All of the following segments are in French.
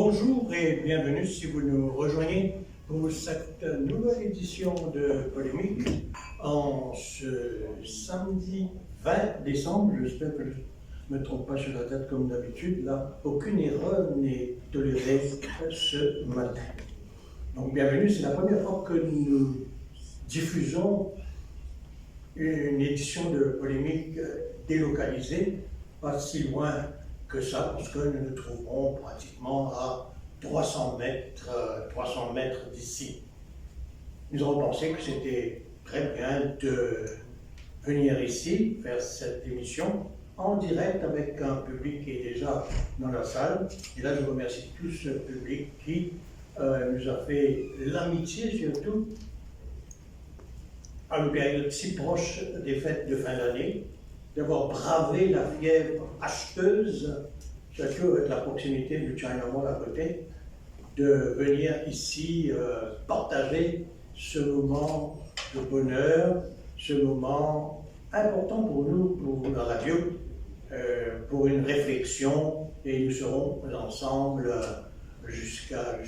Bonjour et bienvenue si vous nous rejoignez pour cette nouvelle édition de Polémique en ce samedi 20 décembre. J'espère que je ne me trompe pas sur la date comme d'habitude. Là, aucune erreur n'est tolérée ce matin. Donc bienvenue, c'est la première fois que nous diffusons une édition de Polémique délocalisée, pas si loin que ça, parce que nous nous trouverons pratiquement à 300 mètres d'ici. Nous avons pensé que c'était très bien de venir ici, faire cette émission en direct avec un public qui est déjà dans la salle. Et là, je remercie tout ce public qui nous a fait l'amitié, surtout, à une période si proche des fêtes de fin d'année, d'avoir bravé la fièvre acheteuse, surtout avec la proximité du China Mall à côté, de venir ici partager ce moment de bonheur, ce moment important pour nous, pour la radio, pour une réflexion, et nous serons ensemble jusqu'à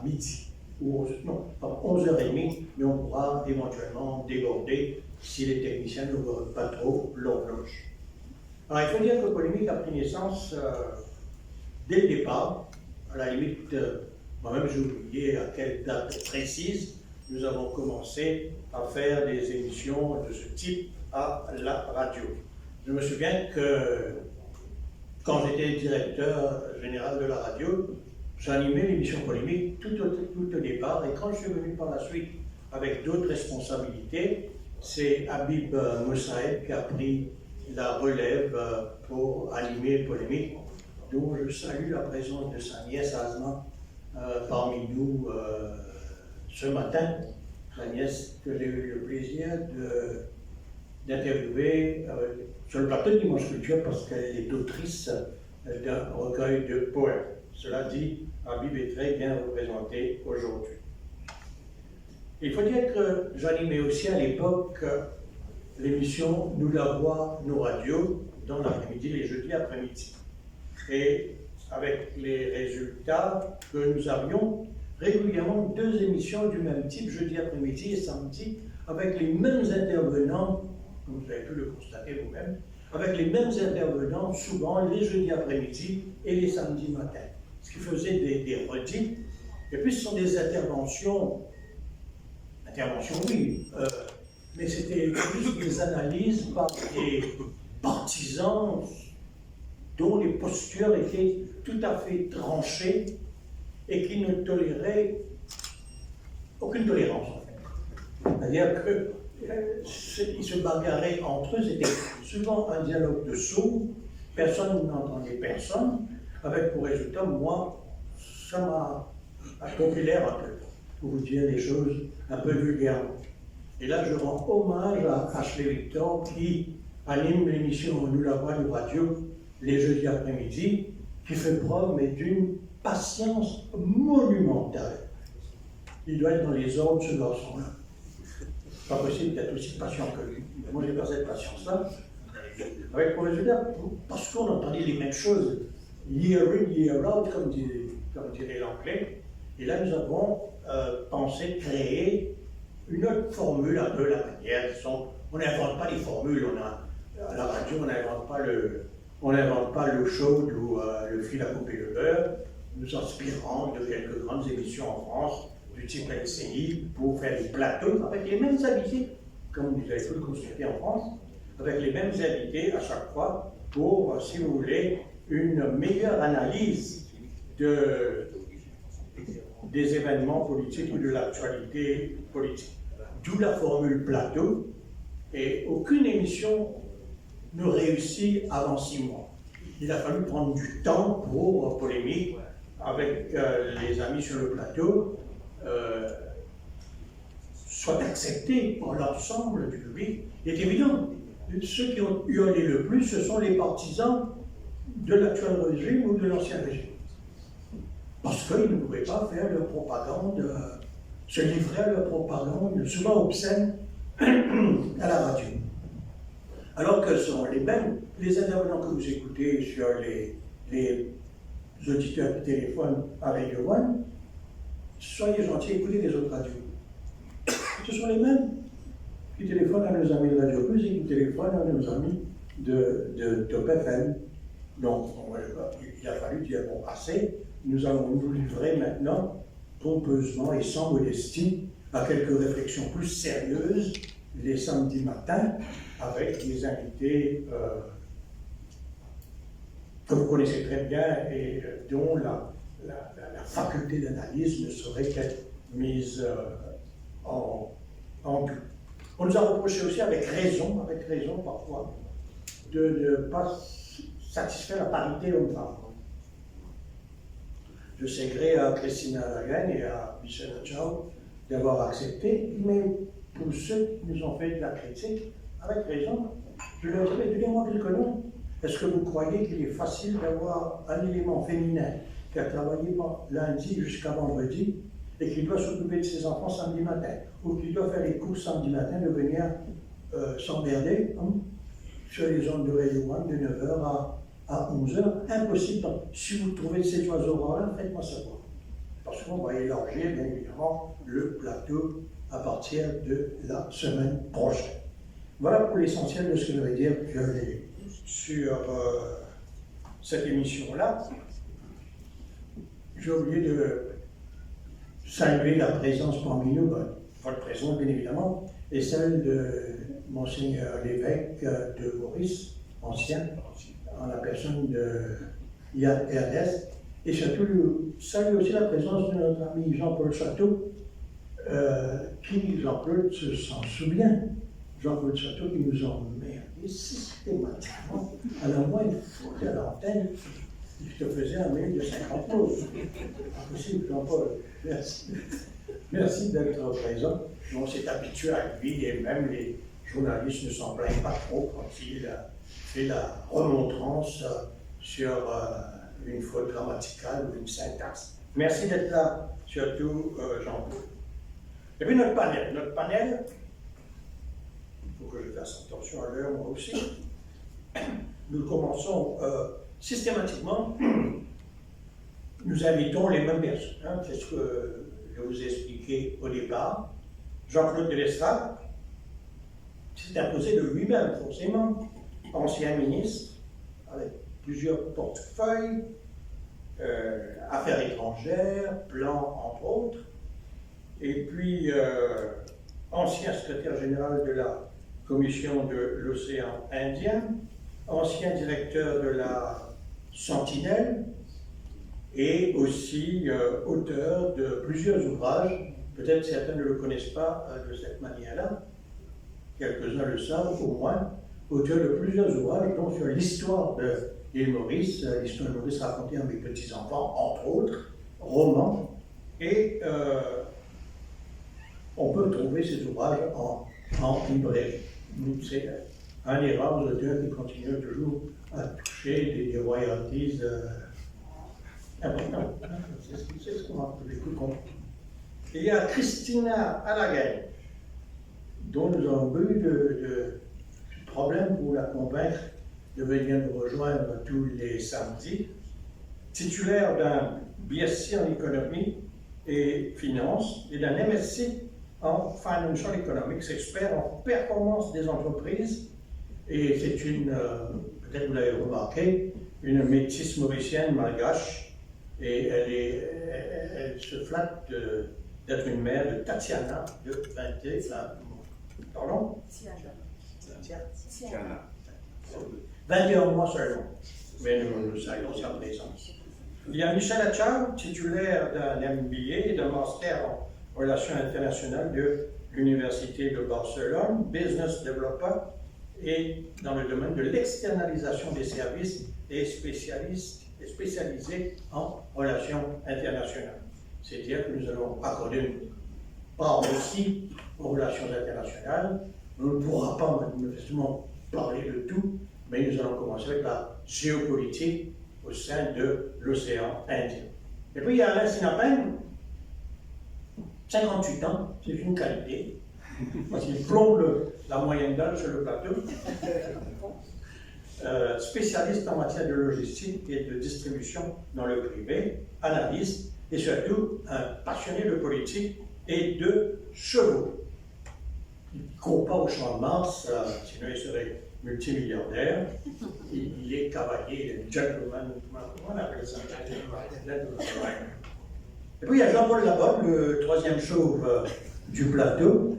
midi. Ou non, 11h30, mais on pourra éventuellement déborder si les techniciens ne n'ouvrent pas trop l'horloge. Alors il faut dire que Polémique a pris naissance dès le départ, à la limite, moi-même j'ai oublié à quelle date précise, nous avons commencé à faire des émissions de ce type à la radio. Je me souviens que quand j'étais directeur général de la radio, j'animais l'émission Polémique tout au départ, et quand je suis venu par la suite avec d'autres responsabilités, c'est Habib Moussaïd qui a pris la relève pour animer Polémique, dont je salue la présence de sa nièce Asma parmi nous ce matin, la nièce que j'ai eu le plaisir d'interviewer sur le plateau de Dimanche Culture parce qu'elle est autrice d'un recueil de poèmes. Cela dit, Habib est très bien représenté aujourd'hui. Il faut dire que j'animais aussi à l'époque l'émission Nous la voix, nos radios, dans l'après-midi, les jeudis après-midi. Et avec les résultats que nous avions régulièrement deux émissions du même type, jeudi après-midi et samedi, avec les mêmes intervenants, comme vous avez pu le constater vous-même, avec les mêmes intervenants, souvent les jeudis après-midi et les samedis matins. Ce qui faisait des redites. Et puis ce sont des interventions oui, mais c'était plus des analyses par des partisans dont les postures étaient tout à fait tranchées et qui ne toléraient aucune tolérance. C'est-à-dire qu'ils se bagarraient entre eux, c'était souvent un dialogue de sourds, personne n'entendait personne, avec pour résultat, moi, ça m'a populaire un peu, pour vous dire des choses un peu vulgairement. Et là, je rends hommage à Ashley Victor qui anime l'émission Nous la voix, nous radio, les jeudis après-midi, qui fait preuve mais d'une patience monumentale. Il doit être dans les ordres, ce garçon-là. Pas possible d'être aussi patient que lui. Moi, je n'ai pas cette patience-là. Avec pour résultat, parce qu'on entendait les mêmes choses, year in, year out, comme dirait l'anglais. Et là, nous avons pensé créer une autre formule, un peu la manière. On n'invente pas les formules, à la radio, on n'invente pas le show ou le fil à couper le beurre, nous inspirant de quelques grandes émissions en France, du type LCI, pour faire des plateaux avec les mêmes invités, comme vous avez pu le constater en France, avec les mêmes invités à chaque fois, pour, si vous voulez, une meilleure analyse des événements politiques ou de l'actualité politique. D'où la formule plateau, et aucune émission ne réussit avant 6 mois. Il a fallu prendre du temps pour Polémique avec les amis sur le plateau, soit accepté par l'ensemble du public. Il est évident, ceux qui ont hurlé le plus, ce sont les partisans de l'actuel régime ou de l'ancien régime. Parce qu'ils ne pouvaient pas faire leur propagande, se livrer à leur propagande, souvent obscène, à la radio. Alors que ce sont les mêmes, les intervenants que vous écoutez sur les auditeurs qui téléphonent à Radio One, soyez gentils, écoutez les autres radios. Ce sont les mêmes qui téléphonent à nos amis de Radio Plus et qui téléphonent à nos amis de Top FM. Donc, il a fallu dire, bon, assez, nous allons nous livrer maintenant, pompeusement et sans modestie, à quelques réflexions plus sérieuses les samedis matins, avec des invités que vous connaissez très bien et dont la faculté d'analyse ne saurait qu'être mise en doute. On nous a reproché aussi, avec raison parfois, de ne pas satisfaire la parité homme-femme. Je sais gré à Christina Lagen et à Michel Achao d'avoir accepté, mais pour ceux qui nous ont fait de la critique, avec raison, je leur dirais, donnez-moi quelques noms. Est-ce que vous croyez qu'il est facile d'avoir un élément féminin qui a travaillé lundi jusqu'à vendredi et qui doit s'occuper de ses enfants samedi matin, ou qui doit faire les courses samedi matin, de venir s'emmerder sur les ondes de Radio One de 9h à 11h? Impossible. Donc, si vous trouvez ces oiseaux-là, faites-moi savoir. Parce qu'on va élargir, bien évidemment, le plateau à partir de la semaine prochaine. Voilà pour l'essentiel de ce que je vais dire sur cette émission-là. J'ai oublié de saluer la présence parmi nous, votre présence bien évidemment, et celle de Monseigneur l'évêque de Maurice, ancien, en la personne de Yann Ernest, et surtout saluer aussi la présence de notre ami Jean-Paul Château, qui, Jean-Claude s'en souvient, Jean-Claude Château qui nous emmerdait systématiquement à la moindre faute à l'antenne. Je te faisais un mail de 50 mots. Impossible, Jean-Paul. Merci. Merci d'être présent. On s'est habitué à lui et même les journalistes ne s'en plaignent pas trop quand il fait la remontrance sur une faute grammaticale ou une syntaxe. Merci d'être là, surtout Jean-Paul. Et puis notre panel, il faut que je fasse attention à l'heure moi aussi, nous commençons systématiquement, nous invitons les mêmes personnes. C'est ce que je vous ai expliqué au départ. Jean-Claude Delestrade s'est imposé de lui-même, forcément, ancien ministre, avec plusieurs portefeuilles, affaires étrangères, plans, entre autres, et puis ancien secrétaire général de la Commission de l'océan Indien, ancien directeur de la Sentinelle, et aussi auteur de plusieurs ouvrages. Peut-être certains ne le connaissent pas de cette manière-là, quelques-uns le savent au moins, auteur de plusieurs ouvrages, dont sur l'histoire de l'île Maurice, l'histoire de Maurice racontée à mes petits-enfants, entre autres, romans, et on peut trouver ces ouvrages en librairie. C'est un des rares auteurs qui continue toujours à toucher des royalties importantes. C'est ce qu'on a compris. Il y a Christina Alagen, dont nous avons eu de problème pour la convaincre de venir nous rejoindre tous les samedis, titulaire d'un BSc en économie et finance et d'un MSc en Financial Economics, expert en performance des entreprises, et c'est une, peut-être vous l'avez remarqué, une métisse mauricienne malgache, et elle se flatte d'être une mère de Tatiana, de 21 mois seulement, mais nous saluons sa présence. Il y a Michel Achao, titulaire d'un MBA et d'un master en Relations internationales de l'Université de Barcelone, Business Developer, et dans le domaine de l'externalisation des services et spécialisé en relations internationales. C'est-à-dire que nous allons accorder une part aussi aux relations internationales. On ne pourra pas manifestement parler de tout, mais nous allons commencer avec la géopolitique au sein de l'océan Indien. Et puis il y a Alain Sinapen, 58 ans, c'est une qualité, parce qu'il plombe la moyenne d'âge sur le plateau. spécialiste en matière de logistique et de distribution dans le privé, analyste et surtout un passionné de politique et de chevaux. Il ne court pas au champ de Mars, sinon il serait multimilliardaire. Il est cavalier, gentleman, comment on appelle ça? Et puis il y a Jean-Paul Labonne, le troisième chauve du plateau.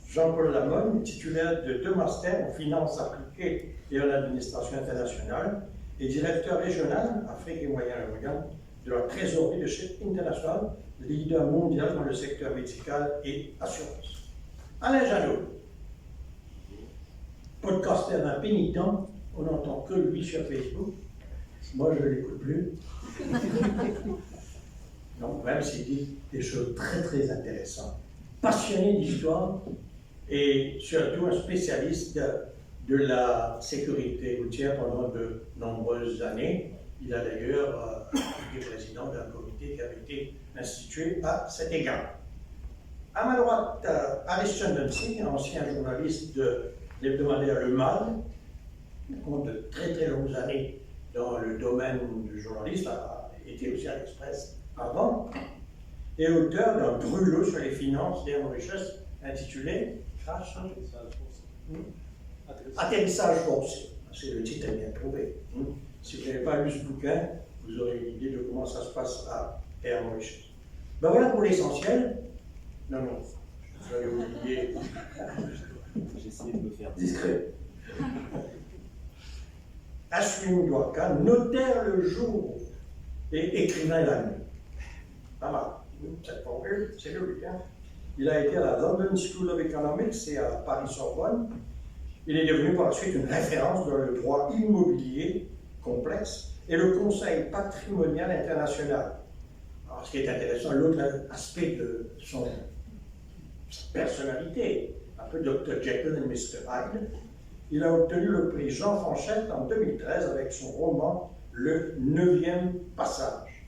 Jean-Paul Labonne, titulaire de 2 masters en finance appliquée et en administration internationale, et directeur régional Afrique et Moyen-Orient de la trésorerie de chez International, leader mondial dans le secteur médical et assurance. Alain Janot, podcaster d'un pénitent, on n'entend que lui sur Facebook. Moi, je ne l'écoute plus. Donc, même s'il dit des choses très très intéressantes. Passionné d'histoire et surtout un spécialiste de la sécurité routière pendant de nombreuses années. Il a d'ailleurs été président d'un comité qui avait été institué à cet égard. À ma droite, Ariston Dunsick, ancien journaliste de l'hebdomadaire Le Mal, qui compte de très très longues années dans le domaine du journaliste, a été aussi à l'Express avant, et auteur d'un brûlot sur les finances des Mauritius intitulé Crash, Atterrissage forcé. C'est le titre est bien trouvé. Si vous n'avez pas lu ce bouquin, vous aurez une idée de comment ça se passe à Air Mauritius. Ben voilà pour l'essentiel. Non, vous allez oublier. J'ai essayé de me faire discret. Ashwin Dwarka, notaire le jour et écrivain la nuit. Pas mal. Cette formule, c'est lui. Hein? Il a été à la London School of Economics et à Paris-Sorbonne. Il est devenu par la suite une référence dans le droit immobilier complexe et le conseil patrimonial international. Alors, ce qui est intéressant, l'autre aspect de son personnalité, un peu Dr. Jekyll et Mr. Hyde, il a obtenu le prix Jean Fanchette en 2013 avec son roman Le 9e passage.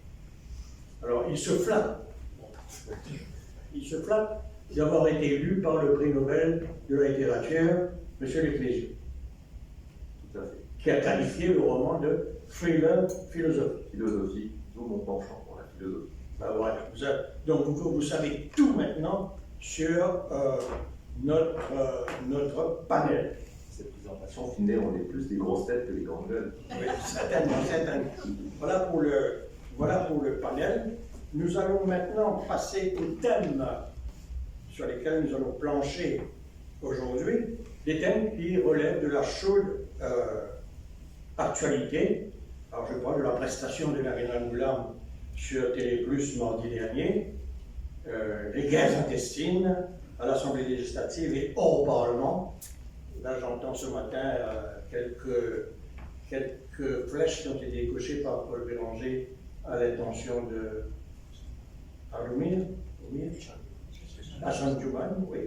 Alors, il se flatte d'avoir été élu par le prix Nobel de la littérature, M. Leclésio, qui a qualifié le roman de thriller philosophique. Philosophie, d'où mon penchant pour la philosophie. Ben voilà. Donc vous savez tout maintenant sur notre panel. Cette présentation finit, on est plus des grosses têtes que des grandes gueules. Oui, certainement. Voilà pour le panel. Nous allons maintenant passer aux thèmes sur lesquels nous allons plancher aujourd'hui, des thèmes qui relèvent de la chaude actualité. Alors je parle de la prestation de Marina Moulam sur Télé Plus mardi dernier, les guerres intestines à l'Assemblée législative et hors Parlement. Là j'entends ce matin quelques flèches qui ont été décochées par Paul Bélanger à l'intention de Hassan Djouman, oui.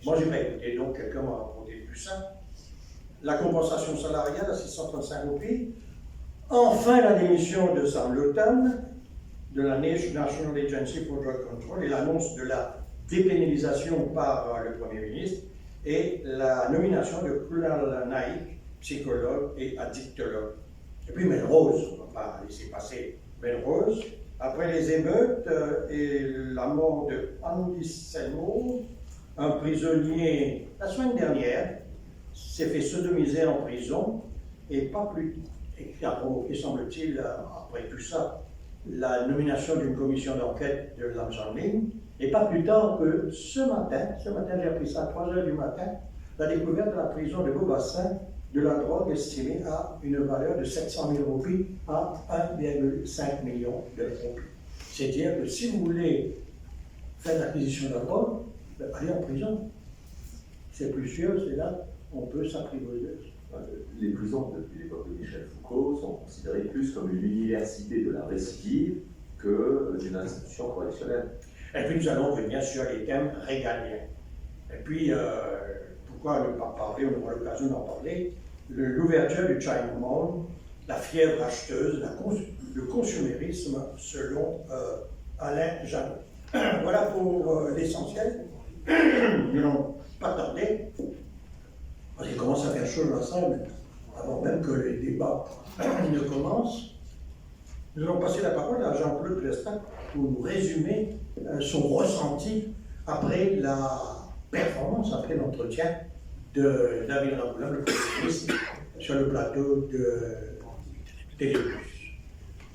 Moi, je n'ai pas écouté, donc quelqu'un m'a raconté tout ça. La compensation salariale à 635 roupies. Enfin, la démission de Sam Lotan, de la National Agency for Drug Control, et l'annonce de la dépénalisation par le Premier ministre, et la nomination de Kunal Naik, psychologue et addictologue. Et puis Melrose, on ne va pas laisser passer Melrose. Après les émeutes et la mort de Andy Seymour, un prisonnier, la semaine dernière, s'est fait sodomiser en prison et qui a provoqué, semble-t-il, après tout ça, la nomination d'une commission d'enquête de l'Amjamling. Et pas plus tard que ce matin j'ai appris ça à 3 h du matin, la découverte de la prison de Beaubassin de la drogue estimée à une valeur de 700 000 roupies à 1,5 million de roupies. C'est-à-dire que si vous voulez faire l'acquisition de la drogue, allez en prison. C'est plus sûr, c'est là on peut s'apprivoiser. Les prisons, depuis l'époque de Michel Foucault, sont considérées plus comme une université de la récidive que d'une institution correctionnelle. Et puis nous allons revenir sur les thèmes régaliens. Et puis, pourquoi ne pas parler, on aura l'occasion d'en parler, l'ouverture du China Mall, la fièvre acheteuse, le consumérisme selon Alain Janot. Voilà pour l'essentiel. Nous n'allons pas tarder Parce qu'il commence à faire chaud dans la salle, avant même que les débats ne commencent. Nous allons passer la parole à Jean-Claude Plestin pour nous résumer son ressenti après la performance, après l'entretien de David Ramboula, le Premier ministre, sur le plateau de Téléplus.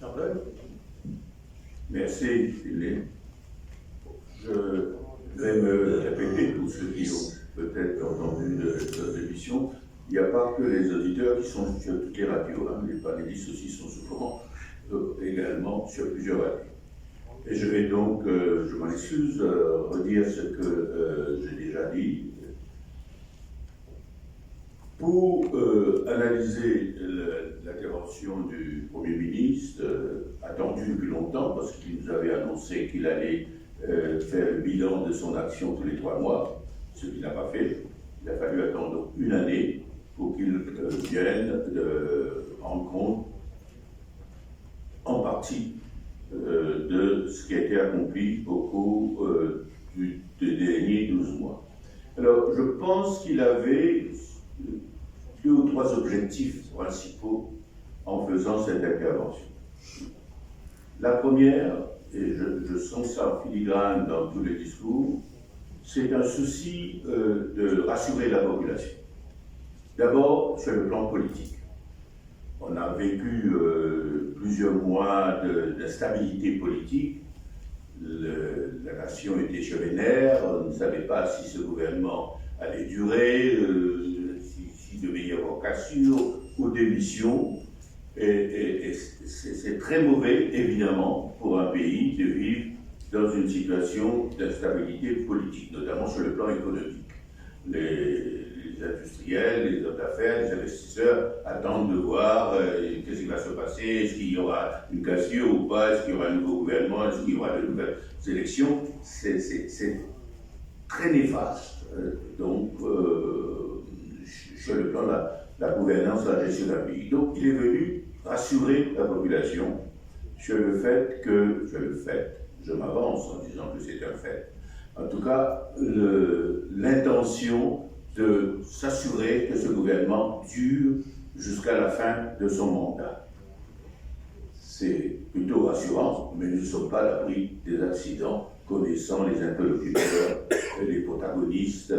Jean-Claude. Merci, Philippe. Je vais me répéter pour ceux qui ont peut-être entendu de notre émission. Il n'y a pas que les auditeurs qui sont sur toutes les radios, hein. Les panélistes aussi sont souvent également sur plusieurs radios. Et je vais donc, je m'en excuse, redire ce que j'ai déjà dit. Pour analyser l'intervention du Premier ministre, attendue depuis longtemps, parce qu'il nous avait annoncé qu'il allait faire le bilan de son action tous les 3 mois, ce qu'il n'a pas fait. Il a fallu attendre une année pour qu'il vienne rendre compte, en partie, de ce qui a été accompli au cours des derniers 12 mois. Alors, je pense qu'il avait 2 ou 3 objectifs principaux en faisant cette intervention. La première, et je sens ça en filigrane dans tous les discours, c'est un souci de rassurer la population. D'abord, sur le plan politique. On a vécu plusieurs mois d'instabilité politique. La nation était sur les nerfs, on ne savait pas si ce gouvernement allait durer, s'il devait y avoir cassure ou démission. Et c'est très mauvais, évidemment, pour un pays de vivre dans une situation d'instabilité politique, notamment sur le plan économique. Les industriels, les hommes d'affaires, les investisseurs attendent de voir qu'est-ce qui va se passer, est-ce qu'il y aura une cassure ou pas, est-ce qu'il y aura un nouveau gouvernement, est-ce qu'il y aura de nouvelles élections. C'est très néfaste, sur le plan de la gouvernance, de la gestion d'un pays. Donc il est venu rassurer la population sur le fait que, je m'avance en disant que c'est un fait, en tout cas l'intention de s'assurer que ce gouvernement dure jusqu'à la fin de son mandat. C'est plutôt rassurant, mais nous ne sommes pas à l'abri des accidents, connaissant les interlocuteurs et les protagonistes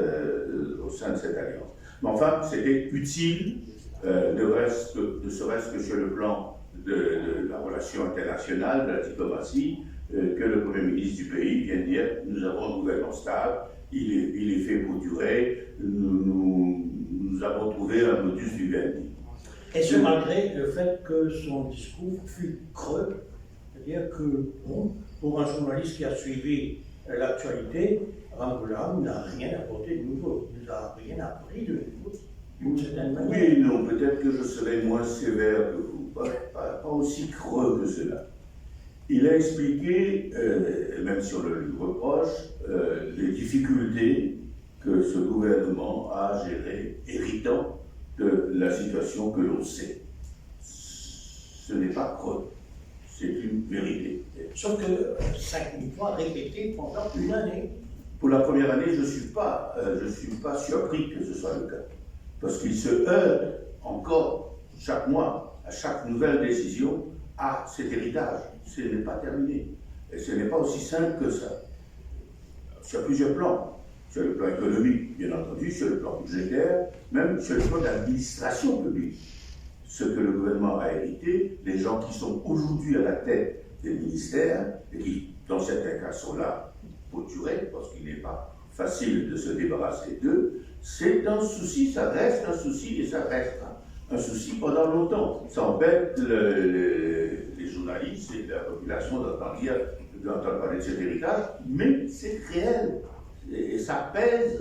au sein de cette alliance. Mais enfin, c'était utile, ne serait-ce que sur le plan de la relation internationale, de la diplomatie, que le Premier ministre du pays vienne dire « nous avons un gouvernement stable, il est fait pour durer, nous avons trouvé un modus vivendi ». Et ce malgré le fait que son discours fut creux, c'est-à-dire que, bon, pour un journaliste qui a suivi l'actualité, Ramboula n'a rien apporté de nouveau, il n'a rien appris de nouveau, d'une certaine manière. Oui et non, peut-être que je serai moins sévère que vous, pas aussi creux que cela. Il a expliqué, même si on le lui reproche, les difficultés que ce gouvernement a gérées, héritant de la situation que l'on sait. Ce n'est pas creux, c'est une vérité. Sauf que 5000 fois répété pendant une année. Pour la première année, je ne suis pas surpris que ce soit le cas. Parce qu'il se heurte encore, chaque mois, à chaque nouvelle décision, à cet héritage. Ce n'est pas terminé. Et ce n'est pas aussi simple que ça. Sur plusieurs plans. Sur le plan économique, bien entendu, sur le plan budgétaire, même sur le plan de l'administration publique. Ce que le gouvernement a hérité, les gens qui sont aujourd'hui à la tête des ministères, et qui, dans certains cas, sont là pour durer, parce qu'il n'est pas facile de se débarrasser d'eux, c'est un souci, ça reste un souci, et ça restera un souci pendant longtemps. Ça embête les journalistes et la population d'entendre parler de cet héritage, mais c'est réel. Et ça pèse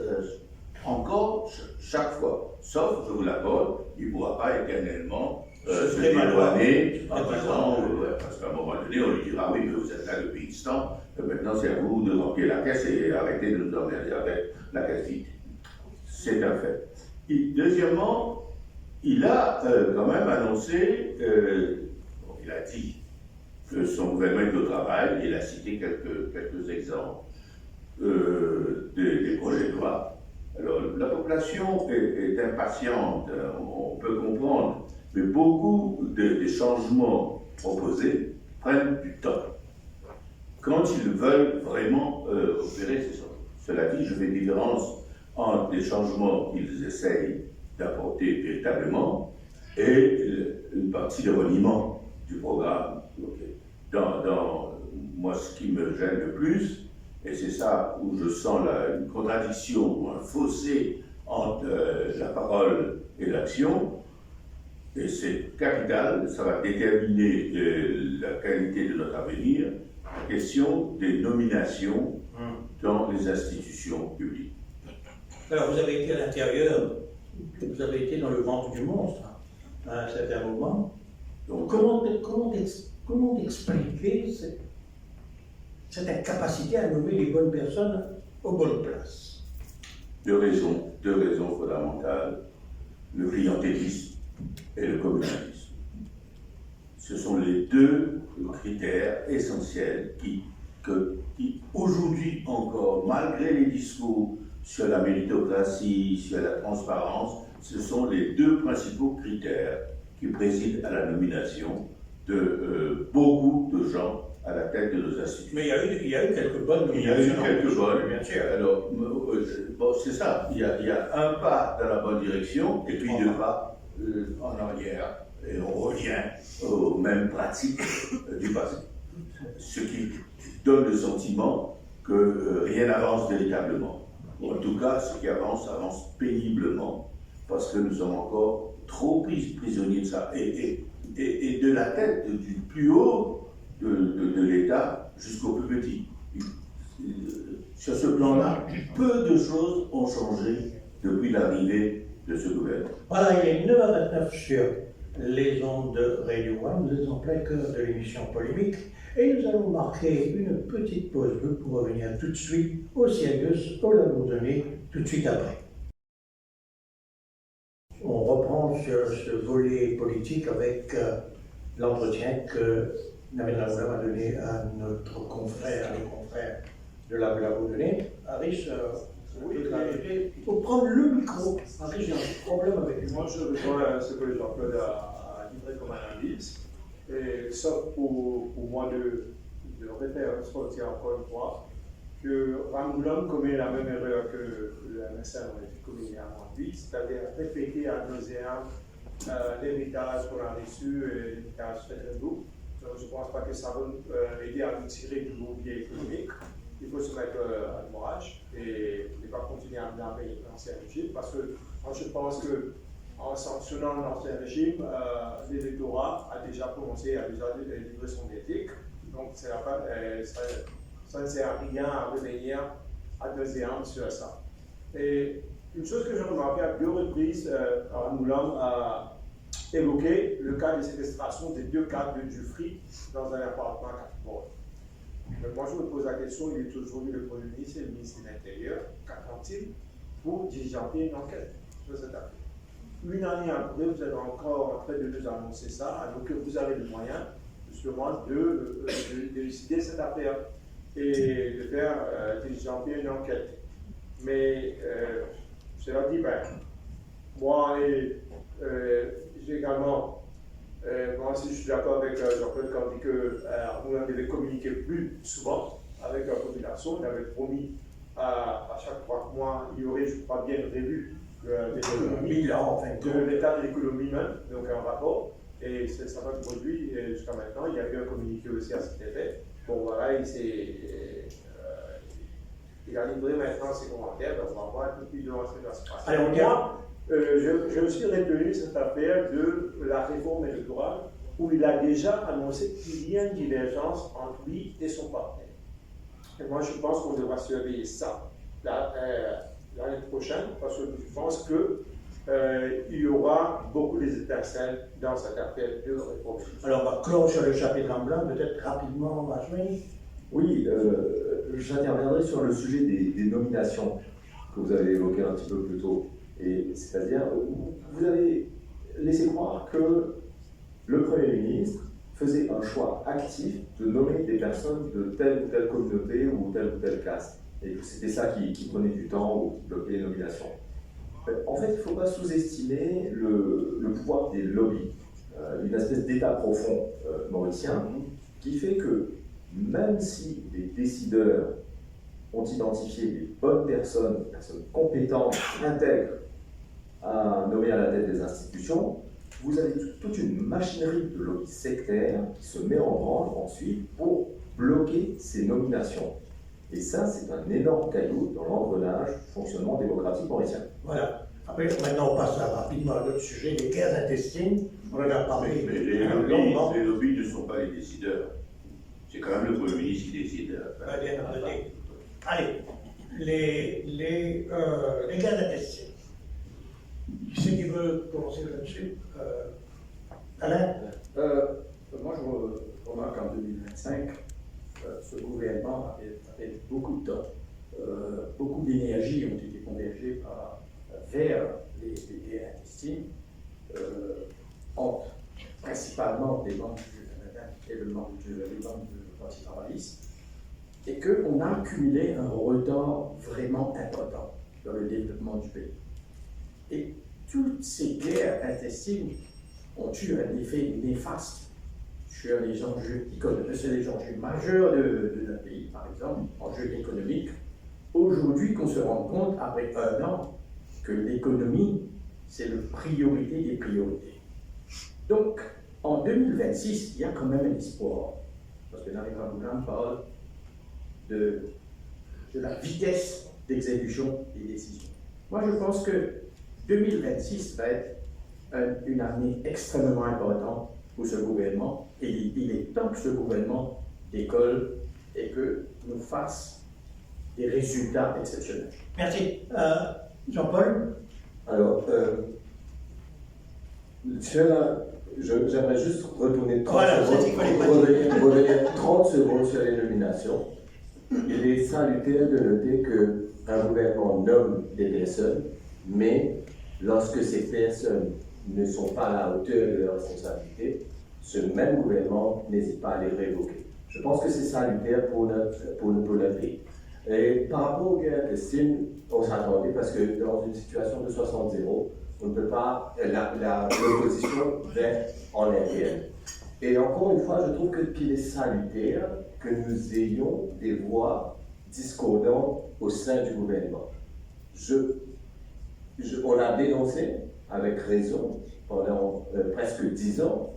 encore chaque fois. Sauf, je vous l'accorde, il ne pourra pas éternellement se dédouaner en disant, parce qu'à un moment donné, on lui dira, oui, mais vous êtes là depuis X temps, maintenant c'est à vous de remplir la caisse et arrêter de nous emmerder avec la caisse vide. C'est un fait. Et deuxièmement, il a quand même annoncé, il a dit que son gouvernement est au travail, il a cité quelques exemples des projets de loi Alors, la population est impatiente, on peut comprendre, mais beaucoup des changements proposés prennent du temps. Quand ils veulent vraiment opérer ces changements. Cela dit, je fais différence entre les changements qu'ils essayent d'apporter véritablement et une partie de reniement du programme. Moi, ce qui me gêne le plus, et c'est ça où je sens une contradiction ou un fossé entre la parole et l'action, et c'est capital, ça va déterminer la qualité de notre avenir, la question des nominations dans les institutions publiques. Alors, vous avez été à l'intérieur, vous avez été dans le ventre du monstre à un certain moment. Donc, comment expliquer cette incapacité à nommer les bonnes personnes aux bonnes places? Deux raisons fondamentales, le clientélisme et le communalisme. Ce sont les deux critères essentiels qui aujourd'hui encore, malgré les discours sur la méritocratie, sur la transparence, ce sont les deux principaux critères qui président à la nomination de beaucoup de gens à la tête de nos institutions. Mais il y a eu quelques bonnes nominations. Il y a eu quelques bonnes, bien sûr. Alors, c'est ça, il y a un pas dans la bonne direction et puis deux pas en arrière. Et on revient aux mêmes pratiques du passé. Ce qui donne le sentiment que rien n'avance véritablement. En tout cas, ce qui avance péniblement, parce que nous sommes encore trop prisonniers de ça. Et de la tête du plus haut de l'État jusqu'au plus petit. Sur ce plan-là, peu de choses ont changé depuis l'arrivée de ce gouvernement. Voilà, il est 9h29 sur les ondes de Radio One. Nous êtes en plein cœur de l'émission Polémique et nous allons marquer une petite pause pour revenir tout de suite au Siagus, au Labourdonnais, tout de suite après. On reprend sur ce volet politique avec l'entretien que Nabil Razam a donné à notre confrère, les confrères de la Labourdonnais. Aris, il faut prendre le micro. Aris, j'ai un problème avec lui. Moi, je rejoins ce que Jean-Claude a livré comme analyse, et sauf pour moi de ressortir encore une fois que Rangoulême commet la même erreur que le MSN a commis à Montpellier, c'est-à-dire répéter à nauséam l'héritage qu'on a reçu et l'héritage très doux. Donc, je ne pense pas que ça va aider à nous tirer du bourbier économique. Il faut se mettre à l'ouvrage et ne pas continuer à blâmer l'ancien régime, parce que moi je pense qu'en sanctionnant l'ancien régime, l'électorat a déjà commencé à livrer son éthique. Donc ça ne sert à rien à revenir à deuxième sur ça. Et une chose que j'ai remarqué à deux reprises, Rangoulême a évoqué le cas de séquestration des deux cadres de Dufry dans un appartement à Cap-Port. Moi, je me pose la question, il est aujourd'hui le Premier ministre et le ministre de l'Intérieur, qu'attend-il pour diligenter une enquête sur cette affaire? Une année après, vous êtes encore en train de nous annoncer ça, alors que vous avez le moyen, justement, de décider cette affaire et de faire diligenter une enquête. Mais cela dit, moi, j'ai également. Moi aussi, je suis d'accord avec Jean-Claude quand il dit qu'on devait communiquer plus souvent avec la population. Il avait promis à chaque 3 mois, il y aurait, je crois, bien une revue de l'état de l'économie même, donc un rapport. Et ça va être produit jusqu'à maintenant. Il y a eu un communiqué aussi à cet effet. Bon, voilà, il a livré maintenant ses commentaires. Donc, on va voir un peu plus de ce qui va se passer. Alors, moi, je me suis retenu cette affaire de la réforme électorale où il a déjà annoncé qu'il y a une divergence entre lui et son partenaire. Et moi, je pense qu'on devra surveiller ça l'année prochaine, parce que je pense qu'il y aura beaucoup d'étincelles dans cette affaire de réforme. Alors, on va clore sur le chapitre en blanc, peut-être rapidement, Majmeni. Oui, j'interviendrai sur le sujet des nominations que vous avez évoqué un petit peu plus tôt. Et c'est-à-dire, vous avez laissé croire que le Premier ministre faisait un choix actif de nommer des personnes de telle ou telle communauté ou telle caste. et que c'était ça qui prenait du temps ou qui bloquait les nominations. En fait, il ne faut pas sous-estimer le pouvoir des lobbies, une espèce d'état profond mauricien qui fait que même si les décideurs ont identifié les bonnes personnes compétentes, intègres, à nommer à la tête des institutions, vous avez toute une machinerie de lobbies sectaires qui se met en branle ensuite pour bloquer ces nominations. Et ça, c'est un énorme caillou dans l'engrenage du fonctionnement démocratique mauricien. Voilà. Après, maintenant, on passe rapidement à l'autre sujet, les guerres intestines. On en a parlé Mais longuement. les lobbies ne sont pas les décideurs. C'est quand même le Premier ministre qui décide. Allez, les guerres intestines. Qui c'est qui veut commencer là-dessus? Alain? Moi, je remarque qu'en 2025, ce gouvernement avait beaucoup de temps, beaucoup d'énergie ont été convergées vers les guerres intestines, entre principalement des membres du Canada et les membres du Parti travailliste, et qu'on a accumulé un retard vraiment important dans le développement du pays. Et toutes ces guerres intestines ont eu un effet néfaste sur les enjeux économiques, sur les enjeux majeurs de notre pays, par exemple, enjeux économiques. Aujourd'hui, qu'on se rend compte, après un an, que l'économie, c'est la priorité des priorités. Donc, en 2026, il y a quand même un espoir, parce que Navid Ramgoolam parle de la vitesse d'exécution des décisions. Moi, je pense que 2026 va être une année extrêmement importante pour ce gouvernement, et il est temps que ce gouvernement décolle et que nous fasse des résultats exceptionnels. Merci. Jean-Paul? Alors, j'aimerais juste retourner 30 secondes sur les nominations. Il est salutaire de noter qu'un gouvernement nomme des personnes, mais lorsque ces personnes ne sont pas à la hauteur de leurs responsabilités, ce même gouvernement n'hésite pas à les révoquer. Je pense que c'est salutaire pour notre pays. Et par rapport aux guerres intestines, on s'attendait parce que dans une situation de 60-0, on ne peut pas, l'opposition va en interne. Et encore une fois, je trouve qu'il est salutaire que nous ayons des voix discordantes au sein du gouvernement. On a dénoncé, avec raison, pendant presque 10 ans,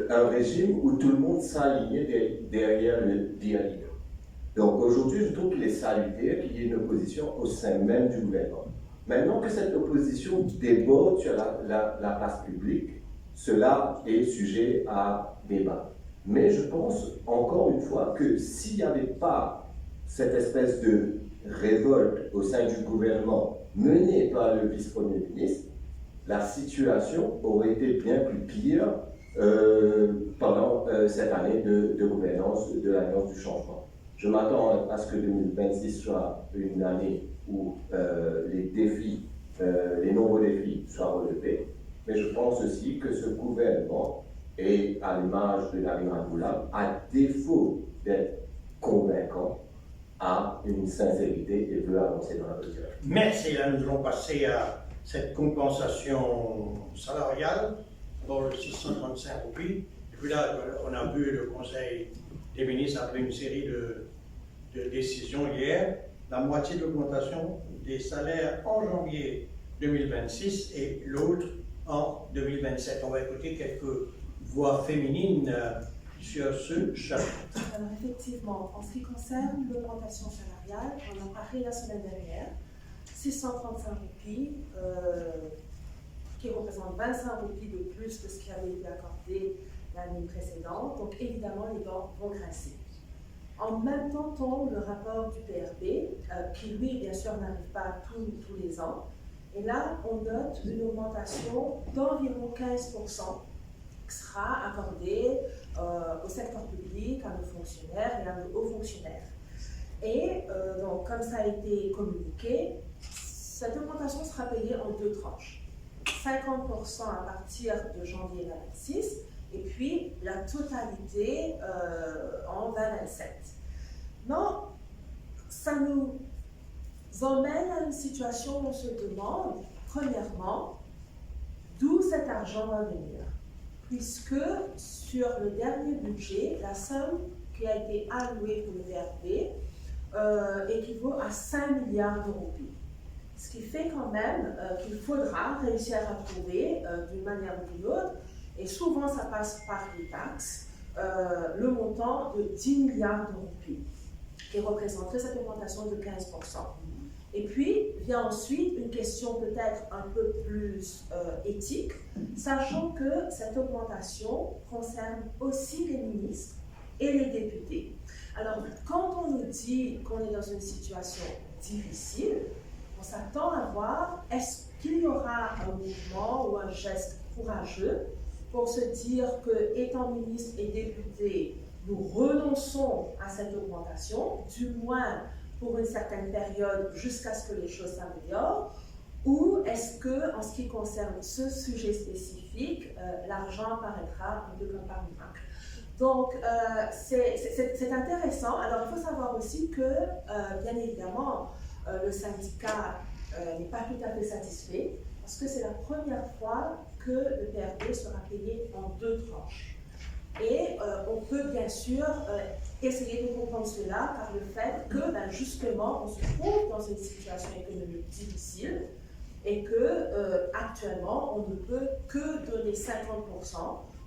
un régime où tout le monde s'alignait derrière le leader. Donc aujourd'hui, je trouve qu'il est salutaire qu'il y ait une opposition au sein même du gouvernement. Maintenant que cette opposition déborde sur la place publique, cela est sujet à débat. Mais je pense encore une fois que s'il n'y avait pas cette espèce de révolte au sein du gouvernement menée par le vice-premier ministre, la situation aurait été bien plus pire pendant cette année de gouvernance de l'Alliance du changement. Je m'attends à ce que 2026 soit une année où les nombreux défis soient relevés, mais je pense aussi que ce gouvernement est à l'image de Navid Ramgoolam, à défaut d'être convaincant, a une sincérité et veut avancer dans la bonne direction. Merci. Là, nous allons passer à cette compensation salariale pour 635 roupies. Et puis là, on a vu le Conseil des ministres après une série de décisions hier, la moitié de l'augmentation des salaires en janvier 2026 et l'autre en 2027. On va écouter quelques voix féminines sur ce chapitre. Alors effectivement, en ce qui concerne l'augmentation salariale, on en a parlé la semaine dernière, 635 roupies, qui représente 25 roupies de plus que ce qui avait été accordé l'année précédente. Donc évidemment, les dents vont grincer. En même temps, tombe le rapport du PRB, qui lui, bien sûr, n'arrive pas tous les ans. Et là, on note une augmentation d'environ 15% qui sera accordée au secteur public, à nos fonctionnaires et à nos hauts fonctionnaires. Et donc, comme ça a été communiqué, cette augmentation sera payée en 2 tranches. 50% à partir de janvier 2026 et puis la totalité en 2027. Non, ça nous emmène à une situation où on se demande, premièrement, d'où cet argent va venir. Puisque sur le dernier budget, la somme qui a été allouée pour le VRP équivaut à 5 milliards de roupies. Ce qui fait quand même qu'il faudra réussir à approuver d'une manière ou d'une autre, et souvent ça passe par les taxes, le montant de 10 milliards de roupies, qui représenterait cette augmentation de 15%. Et puis vient ensuite une question peut-être un peu plus éthique, sachant que cette augmentation concerne aussi les ministres et les députés. Alors, quand on nous dit qu'on est dans une situation difficile, on s'attend à voir, est-ce qu'il y aura un mouvement ou un geste courageux pour se dire que, étant ministre et député, nous renonçons à cette augmentation, du moins pour une certaine période jusqu'à ce que les choses s'améliorent, ou est-ce que, en ce qui concerne ce sujet spécifique, l'argent apparaîtra un peu comme par miracle. Donc, c'est intéressant. Alors, il faut savoir aussi que, bien évidemment, le syndicat n'est pas tout à fait satisfait, parce que c'est la première fois que le PRP sera payé en 2 tranches. Et on peut bien sûr essayer de comprendre cela par le fait que, justement, on se trouve dans une situation économique difficile et que actuellement, on ne peut que donner 50%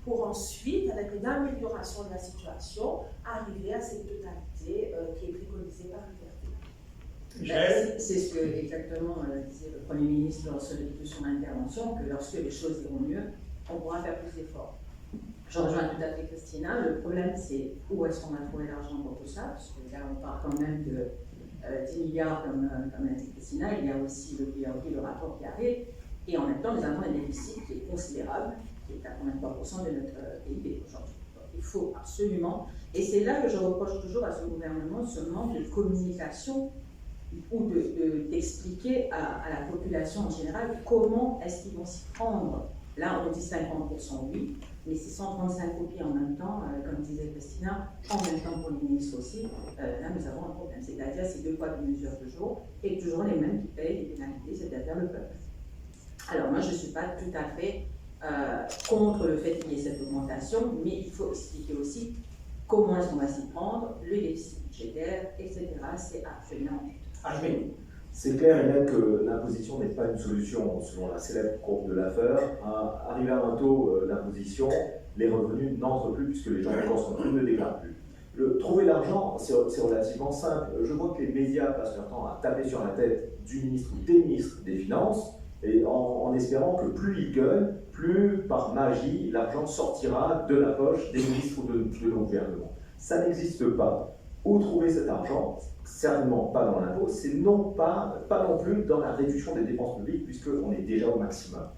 pour ensuite, avec une amélioration de la situation, arriver à cette totalité qui est préconisée par le PRP. C'est ce que exactement disait le Premier ministre lors de son intervention, que lorsque les choses iront mieux, on pourra faire plus d'efforts. Je rejoins tout à fait Christina. Le problème, c'est où est-ce qu'on va trouver l'argent pour tout ça, parce que là, on parle quand même de 10 milliards, comme l'a dit Christina. Il y a aussi le rapport qui arrive, et en même temps, nous avons un déficit qui est considérable, qui est à 83% de notre PIB aujourd'hui. Il faut absolument, et c'est là que je reproche toujours à ce gouvernement ce manque de communication ou d'expliquer à la population en général comment est-ce qu'ils vont s'y prendre. Là, on dit 50% oui, mais c'est 135 copies en même temps, comme disait Christina, en même temps pour les ministres aussi. Là, nous avons un problème. C'est-à-dire, c'est 2 poids, 2 mesures toujours, et toujours les mêmes qui payent les pénalités, c'est-à-dire le peuple. Alors, moi, je ne suis pas tout à fait contre le fait qu'il y ait cette augmentation, mais il faut expliquer aussi comment est-ce qu'on va s'y prendre, le déficit budgétaire, etc. C'est absolument C'est clair et net que l'imposition n'est pas une solution. Selon la célèbre courbe de Laffer, arrivé à un taux d'imposition, les revenus n'entrent plus puisque les gens ne consomment plus, ne déclarent plus. Trouver l'argent, c'est relativement simple. Je vois que les médias passent leur temps à taper sur la tête du ministre ou des ministres des Finances, et en espérant que plus ils gueulent, plus par magie, l'argent sortira de la poche des ministres ou de nos gouvernements. Ça n'existe pas. Où trouver cet argent? Certainement pas dans l'impôt, c'est pas non plus dans la réduction des dépenses publiques, puisqu'on est déjà au maximum.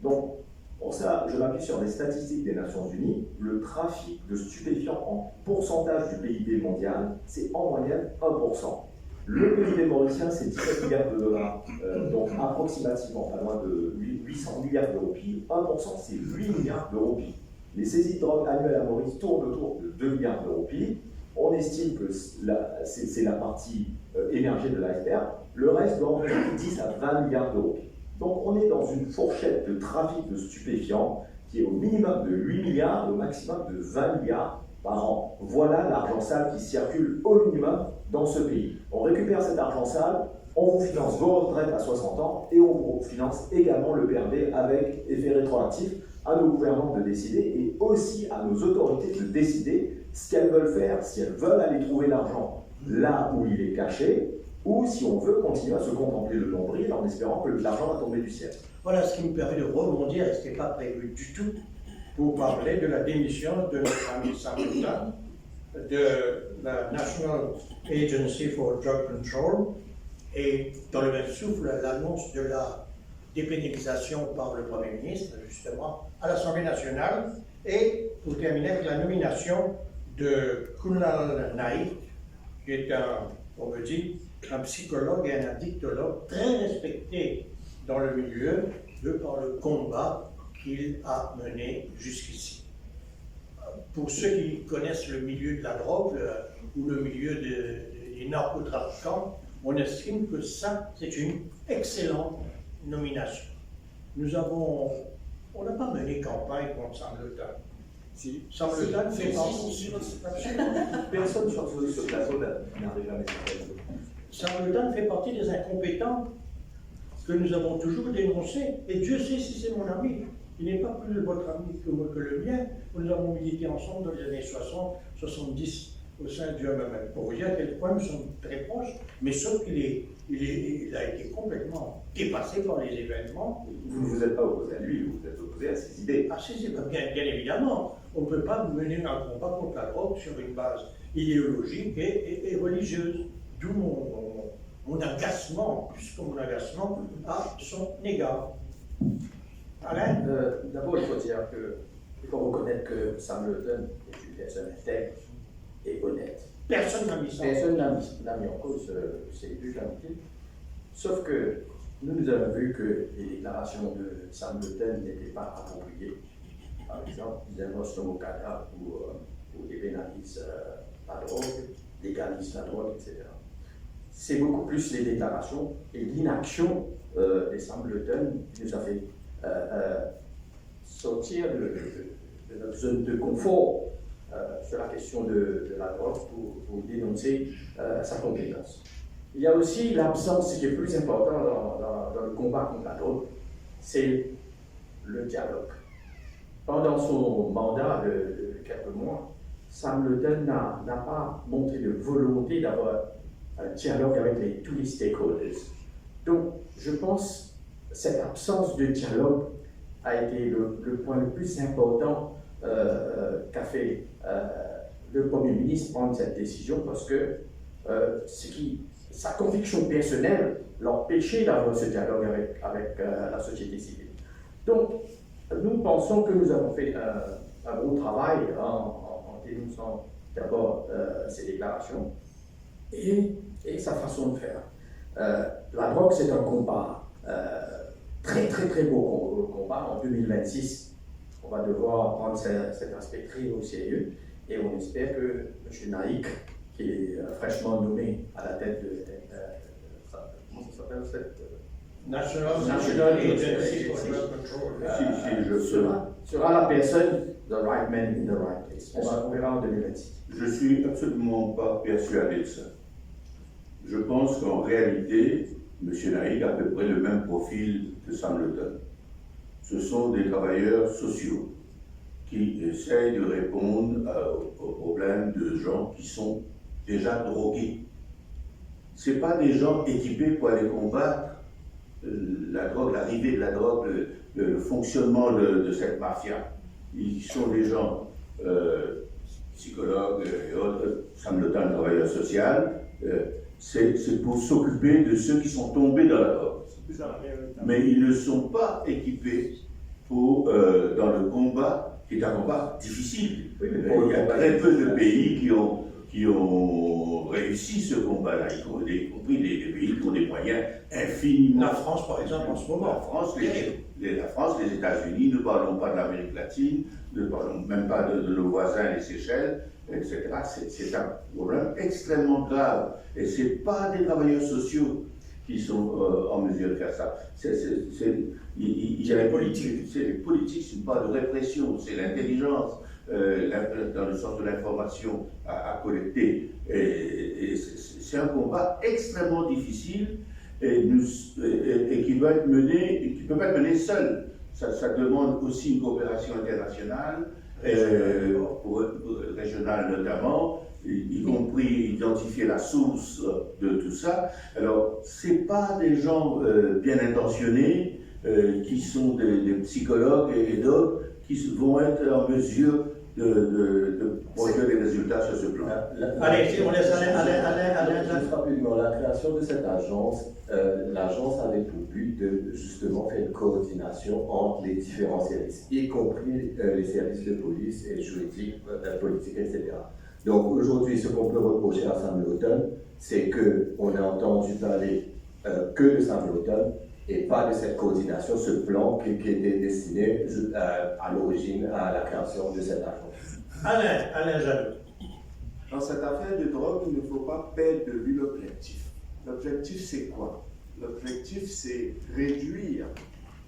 Donc, pour ça, je m'appuie sur les statistiques des Nations Unies. Le trafic de stupéfiants en pourcentage du PIB mondial, c'est en moyenne 1%. Le PIB mauricien, c'est 17 milliards de dollars, donc approximativement pas loin de 800 milliards de roupies. 1%, c'est 8 milliards de roupies. Les saisies de drogue annuelles à Maurice tournent autour de 2 milliards de roupies. On estime que c'est la partie émergée de l'iceberg. Le reste doit environ 10 à 20 milliards de roupies. Donc on est dans une fourchette de trafic de stupéfiants qui est au minimum de 8 milliards et au maximum de 20 milliards par an. Voilà l'argent sale qui circule au minimum dans ce pays. On récupère cet argent sale, on vous finance vos retraites à 60 ans et on vous finance également le PRD avec effet rétroactif à nos gouvernants de décider et aussi à nos autorités de décider ce qu'elles veulent faire, si elles veulent aller trouver l'argent là où il est caché, ou si on veut continuer à se contempler le nombril en espérant que l'argent va tomber du ciel. Voilà ce qui me permet de rebondir, et ce n'était pas prévu du tout, pour parler de la démission de notre ami Samantha, de la National Agency for Drug Control, et dans le même souffle, l'annonce de la dépénalisation par le Premier ministre, justement, à l'Assemblée nationale, et pour terminer avec la nomination de Kunal Naik, qui est on me dit, un psychologue et un addictologue très respecté dans le milieu de par le combat qu'il a mené jusqu'ici. Pour ceux qui connaissent le milieu de la drogue ou le milieu des des narcotrafiquants, on estime que ça, c'est une excellente nomination. On n'a pas mené campagne contre Sam Le Tan. Si. Sam Le Tan fait partie. Personne sur ce plateau n'avait jamais fait. Sam Le Tan fait partie des incompétents que nous avons toujours dénoncés. Et Dieu sait si c'est mon ami. Il n'est pas plus votre ami que le mien. Nous avons milité ensemble dans les années 60, 70 au sein du MMM. Pour vous dire à quel point nous sommes très proches, mais sauf qu'il a été complètement dépassé par les événements. Vous ne vous êtes pas opposé à lui, vous vous êtes opposé à ses idées. Ah, c'est bien évidemment. On ne peut pas mener un combat contre la drogue sur une base idéologique et religieuse. D'où mon agacement, plus que mon agacement, à son égard. Alain? D'abord, il faut dire qu'il faut reconnaître que Sam Le Tan est une personne intègre et honnête. Personne n'a mis ça. Personne n'a mis en cause ces deux qualités. Sauf que nous avons vu que les déclarations de Sam Le Tan n'étaient pas appropriées. Par exemple, ils invoquent au Canada pour dépénaliser la drogue, légalise la drogue, etc. C'est beaucoup plus les déclarations et l'inaction de Sam Le Tan qui nous a fait sortir de notre zone de confort sur la question de la drogue pour dénoncer sa compétence. Il y a aussi l'absence, ce qui est plus important dans le combat contre la drogue, c'est le dialogue. Pendant son mandat de quelques mois, Sam Le Tan n'a pas montré de volonté d'avoir un dialogue avec tous les stakeholders. Donc, je pense que cette absence de dialogue a été le point le plus important qu'a fait le Premier ministre prendre cette décision parce que sa conviction personnelle l'empêchait d'avoir ce dialogue avec la société civile. Donc, nous pensons que nous avons fait un bon travail en dénonçant d'abord ces déclarations et sa façon de faire. La drogue, c'est un combat, très beau combat. En 2026, on va devoir prendre cet aspect très au sérieux et on espère que M. Naïk, qui est fraîchement nommé à la tête de comment ça s'appelle cette National Agency for Drug Control. Sera la personne, the right man in the right place. On verra en 2026. Je ne suis absolument pas persuadé de ça. Je pense qu'en réalité, M. Naïk a à peu près le même profil que Sam Le Tan. Ce sont des travailleurs sociaux qui essayent de répondre aux problèmes de gens qui sont déjà drogués. Ce ne sont pas des gens équipés pour aller combattre la drogue, l'arrivée de la drogue, le fonctionnement de cette mafia. Ils sont des gens psychologues et autres, Sam Le Tan, travailleur social, c'est pour s'occuper de ceux qui sont tombés dans la drogue. Mais ils ne sont pas équipés pour, dans le combat, qui est un combat difficile. Oui, il y a très peu de pays qui ont réussi ce combat-là, y compris des pays qui ont des moyens infiniment. La France, par exemple, en ce moment. La France, les États-Unis, ne parlons pas de l'Amérique latine, ne parlons même pas de nos voisins, les Seychelles, etc. C'est un problème extrêmement grave. Et ce n'est pas des travailleurs sociaux qui sont en mesure de faire ça. C'est les politiques. C'est les politiques, c'est pas de répression, c'est l'intelligence, dans le sens de l'information à collecter. Et c'est un combat extrêmement difficile et qui va être mené, et qui ne peut pas être mené seul. Ça demande aussi une coopération internationale, régionale notamment, y compris identifier la source de tout ça. Alors, ce n'est pas des gens bien intentionnés qui sont des psychologues et d'autres qui vont être en mesure de produire des résultats sur ce plan. Allez, on laisse Alain. Juste rapidement, la création de cette agence, l'agence avait pour but de justement faire une coordination entre les différents services, y compris les services de police et juridiques, politique, etc. Donc aujourd'hui, ce qu'on peut reprocher à Sam Le Tan, c'est qu'on a entendu parler que de Sam Le Tan et pas de cette coordination, ce plan qui était destiné à l'origine à la création de cette agence. Alain Jadot. Dans cette affaire de drogue, il ne faut pas perdre de vue l'objectif. L'objectif, c'est quoi? L'objectif, c'est réduire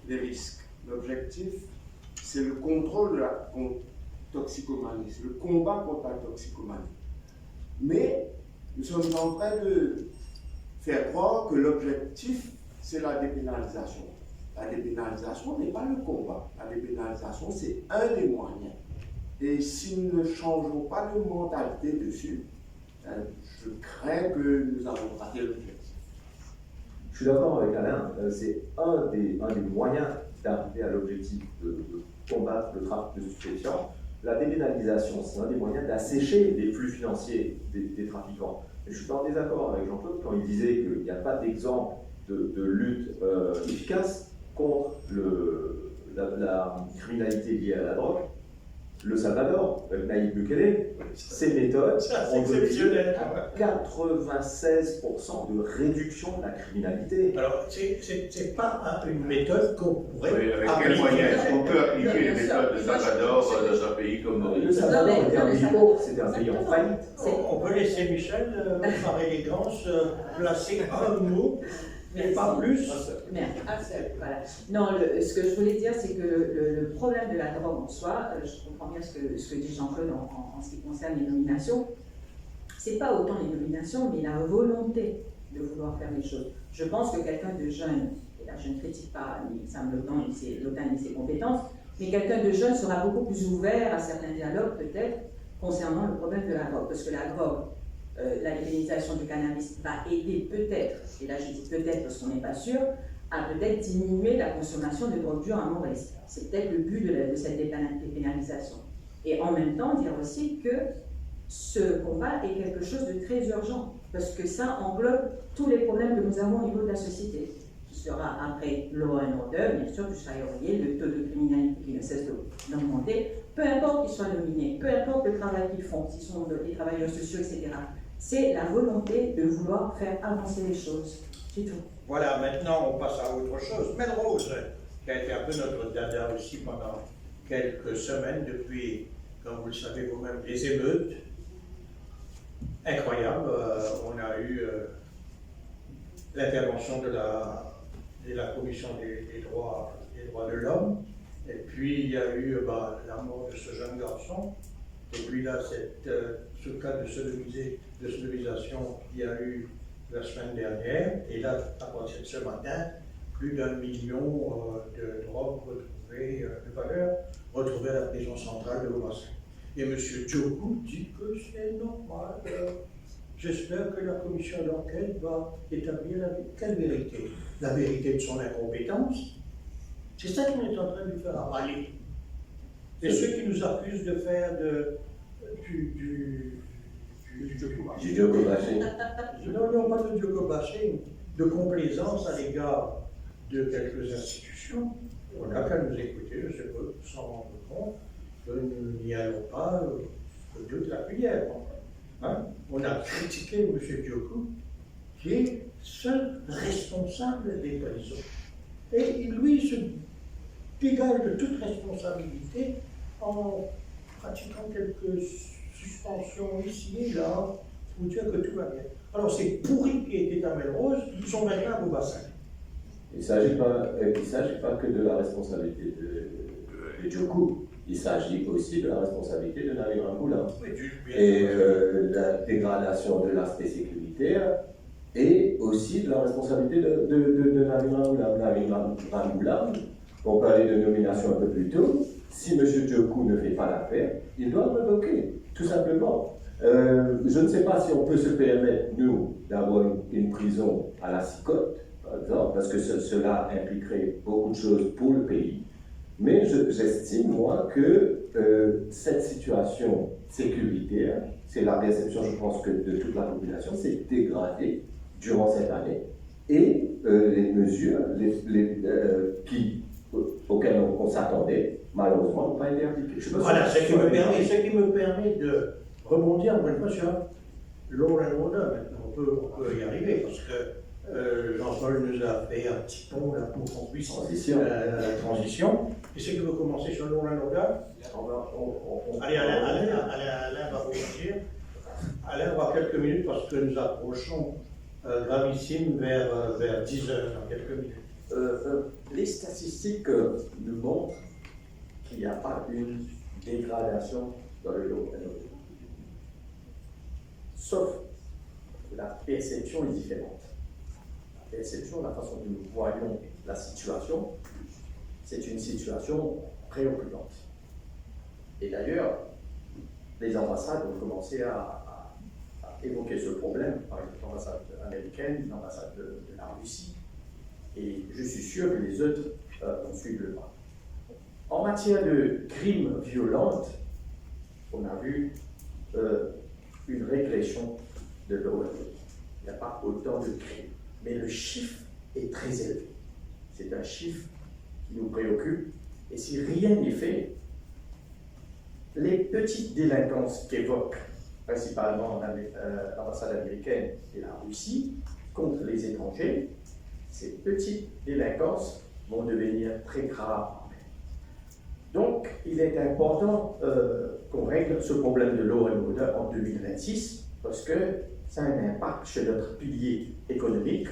les risques. L'objectif, c'est le contrôle de la toxicomanie, c'est le combat contre la toxicomanie. Mais nous sommes en train de faire croire que l'objectif, c'est la dépénalisation. La dépénalisation n'est pas le combat. La dépénalisation, c'est un des moyens. Et si nous ne changeons pas de mentalité dessus, je crains que nous avons raté l'objectif. Je suis d'accord avec Alain, c'est un des moyens d'arriver à l'objectif de combattre le trafic de stupéfiants. La dépénalisation, c'est un des moyens d'assécher les flux financiers des trafiquants. Et je suis pas en désaccord avec Jean-Claude quand il disait qu'il n'y a pas d'exemple de lutte efficace contre la criminalité liée à la drogue. Le Salvador, avec Nayib Bukele, ses méthodes ont mené à 96% de réduction de la criminalité. Alors, c'est pas une méthode qu'on pourrait. Oui, avec quels moyens est-ce qu'on peut appliquer les méthodes de Salvador dans un pays comme Maurice? Le Salvador était un pays pauvre, c'était un pays en faillite. On peut laisser Michel, par élégance, placer un mot, mais pas plus. Merde. Voilà. Non, ce que je voulais dire, c'est que le problème de la drogue en soi, je comprends bien ce que dit Jean-Claude en ce qui concerne les nominations, c'est pas autant les nominations, mais la volonté de vouloir faire les choses. Je pense que quelqu'un de jeune, et là je ne critique pas ni Sam Lotan ni ses compétences, mais quelqu'un de jeune sera beaucoup plus ouvert à certains dialogues peut-être concernant le problème de la drogue, parce que la drogue, la légalisation du cannabis va aider peut-être, et là je dis peut-être parce qu'on n'est pas sûr, à peut-être diminuer la consommation de drogue dure à Maurice. C'est peut-être le but de cette dépénalisation. Et en même temps, dire aussi que ce combat est quelque chose de très urgent, parce que ça englobe tous les problèmes que nous avons au niveau de la société. Qui sera après law and order, bien sûr, du Chaillorier, le taux de criminalité qui ne cesse d'augmenter, peu importe qu'ils soient nominés, peu importe le travail qu'ils font, s'ils sont des travailleurs sociaux, etc. C'est la volonté de vouloir faire avancer les choses. C'est tout. Voilà, maintenant on passe à autre chose. Melrose, qui a été un peu notre dada aussi pendant quelques semaines, depuis, comme vous le savez vous-même, les émeutes. Incroyable, on a eu l'intervention de la Commission des droits de l'homme, et puis il y a eu la mort de ce jeune garçon, et puis là, ce cas de sodomisation qu'il y a eu la semaine dernière, et là, à partir de ce matin, plus d'1 million de drogues retrouvées, de valeur retrouvées à la prison centrale de Beaubassin. Et M. Djokou dit que c'est normal. J'espère que la commission d'enquête va établir quelle vérité? La vérité de son incompétence? C'est ça qu'on est en train de lui faire avaler. Et ceux qui nous accusent de faire du Djoko-bashing. Non, pas de Djoko-bashing, de complaisance à l'égard de quelques institutions. On n'a qu'à nous écouter, je sais pas, sans rendre compte que nous n'y allons pas de toute la cuillère. Hein? On a critiqué M. Djokou, qui est seul responsable des prisons. Et lui se dégage de toute responsabilité en pratiquant quelques suspensions ici et là pour dire que tout va bien. Alors ces pourris qui étaient à Melrose, ils sont maintenant à Beaubassin. Il ne s'agit pas que de la responsabilité de Djokou. Il s'agit aussi de la responsabilité de Nabil Ramboula. Et la dégradation de l'aspect sécuritaire et aussi de la responsabilité de Nabil Ramboula. Nabil Ramboula, on parlait de nomination un peu plus tôt, si M. Djokou ne fait pas l'affaire, il doit le révoquer, tout simplement. Je ne sais pas si on peut se permettre, nous, d'avoir une prison à la Cicotte, par exemple, parce que cela impliquerait beaucoup de choses pour le pays. Mais j'estime, moi, que cette situation sécuritaire, c'est la perception, je pense, que de toute la population, s'est dégradée durant cette année. Et les mesures auxquelles on s'attendait, malheureusement, n'ont pas été appliquées. Voilà, ce qui me permet de rebondir encore une fois sur law and order. Maintenant, on peut y arriver, parce que Jean-Paul nous a fait un petit pont là, pour qu'on puisse la transition. Et c'est que vous commencez sur law and order. Allez, Alain va vous dire. aller avoir quelques minutes parce que nous approchons gravissime vers 10 heures, dans quelques minutes. Les statistiques nous montrent qu'il n'y a pas une dégradation dans le lot. Sauf que la perception est différente. La perception, la façon dont nous voyons la situation, c'est une situation préoccupante. Et d'ailleurs, les ambassades ont commencé à évoquer ce problème, par exemple l'ambassade américaine, l'ambassade de la Russie, et je suis sûr que les autres vont suivre le pas. En matière de crimes violents, on a vu une régression de l'ONU. Il n'y a pas autant de crimes, mais le chiffre est très élevé. C'est un chiffre qui nous préoccupe, et si rien n'est fait, les petites délinquances qu'évoque principalement l'ambassade américaine et la Russie contre les étrangers, ces petites délinquances vont devenir très graves. Donc, il est important qu'on règle ce problème de law and order en 2026 parce que ça a un impact sur notre pilier économique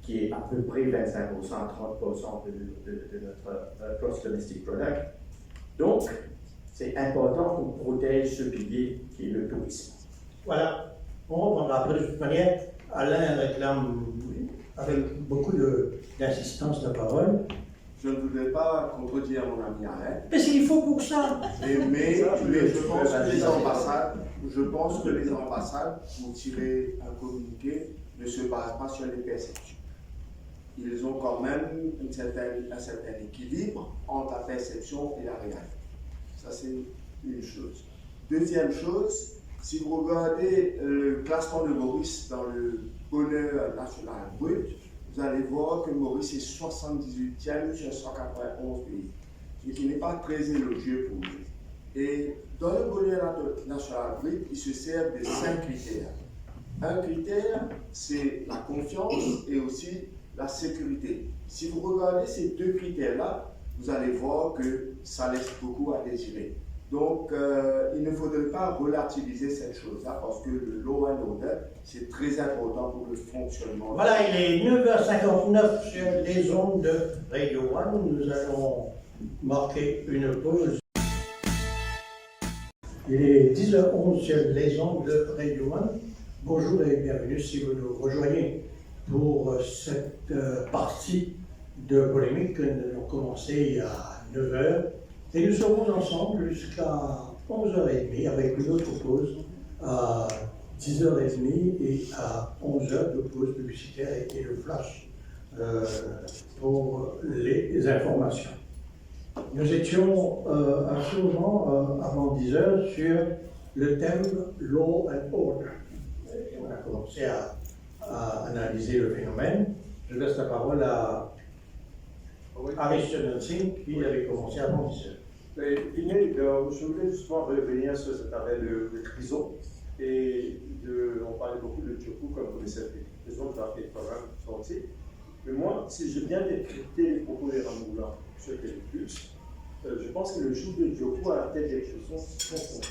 qui est à peu près 25% à 30% de notre gross domestic product. Donc, c'est important qu'on protège ce pilier qui est le tourisme. Voilà, on reprendra après. De toute manière, Alain réclame avec beaucoup d'insistance la parole. Je ne voudrais pas contredire mon ami Alain. Mais s'il faut pour ça. Mais je pense que les ambassades, pour tirer un communiqué, ne se basent pas sur les perceptions. Ils ont quand même un certain équilibre entre la perception et la réalité. Ça, c'est une chose. Deuxième chose, si vous regardez le classement de Maurice dans le bonheur national brut, vous allez voir que Maurice est 78e sur 191 pays, ce qui n'est pas très élogieux pour lui. Et dans le bonheur national brut, il se sert de 5 critères. Un critère, c'est la confiance et aussi la sécurité. Si vous regardez ces deux critères-là, vous allez voir que ça laisse beaucoup à désirer. Donc, il ne faudrait pas relativiser cette chose-là parce que le law and order, c'est très important pour le fonctionnement. Voilà, il est 9h59 sur les ondes de Radio One. Nous allons marquer une pause. Il est 10h11 sur les ondes de Radio One. Bonjour et bienvenue si vous nous rejoignez pour cette partie de polémique que nous avons commencé il y a 9h. Et nous serons ensemble jusqu'à 11h30 avec une autre pause à 10h30 et à 11h de pause publicitaire et le flash pour les informations. Nous étions à ce moment, avant 10h, sur le thème Law and Order. Et on a commencé à analyser le phénomène. Je laisse la parole à Aristotle Singh qui avait commencé avant 10h. Je voulais justement revenir sur cette affaire de prison. Et on parlait beaucoup de Djokou, comme vous le savez, les autres ont été quand même sortis. Mais moi, si je viens d'écouter les propos de Ramboula sur Plus, je pense que le jour de Djokou à la tête des prisons sont comptés.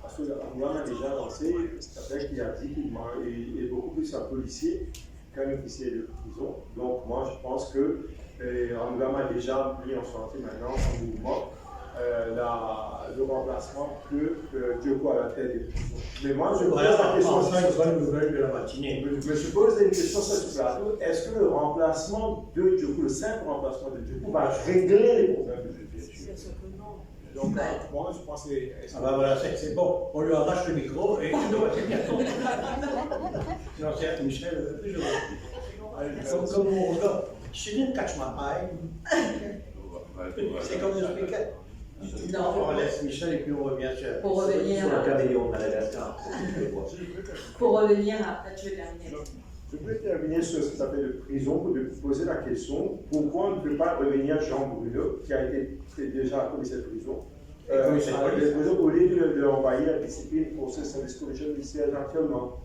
Parce que Ramboula a déjà lancé, c'est quelqu'un qui a dit qu'il est beaucoup plus un policier qu'un officier de prison. Donc moi, je pense que Ramboula a déjà mis en chantier maintenant en mouvement le remplacement de Djokou à la tête des prisons. Mais moi, je pose la question. C'est une bonne nouvelle de la matinée. Je me pose une question sur ce plateau. Est-ce que le remplacement de Djokou, le simple remplacement de Djokou, va régler les problèmes de Djokou? Donc, moi, je pense que c'est. Ah ben voilà, c'est bon. On lui arrache le micro et c'est bien. Sinon, c'est Michel. Comme on regarde. She didn't catch my eye. C'est comme le speaker. Non. On laisse Michel et puis on revient sur. Pour revenir Sur la caméléon de Madagascar. Pour revenir après, tu veux terminer. Je peux terminer sur ce que ça fait de prison pour te poser la question pourquoi on ne peut pas revenir Jean Bruno, qui a été déjà commissaire de prison, au lieu de l'envoyer à la discipline pour ce service commission du siège actuellement.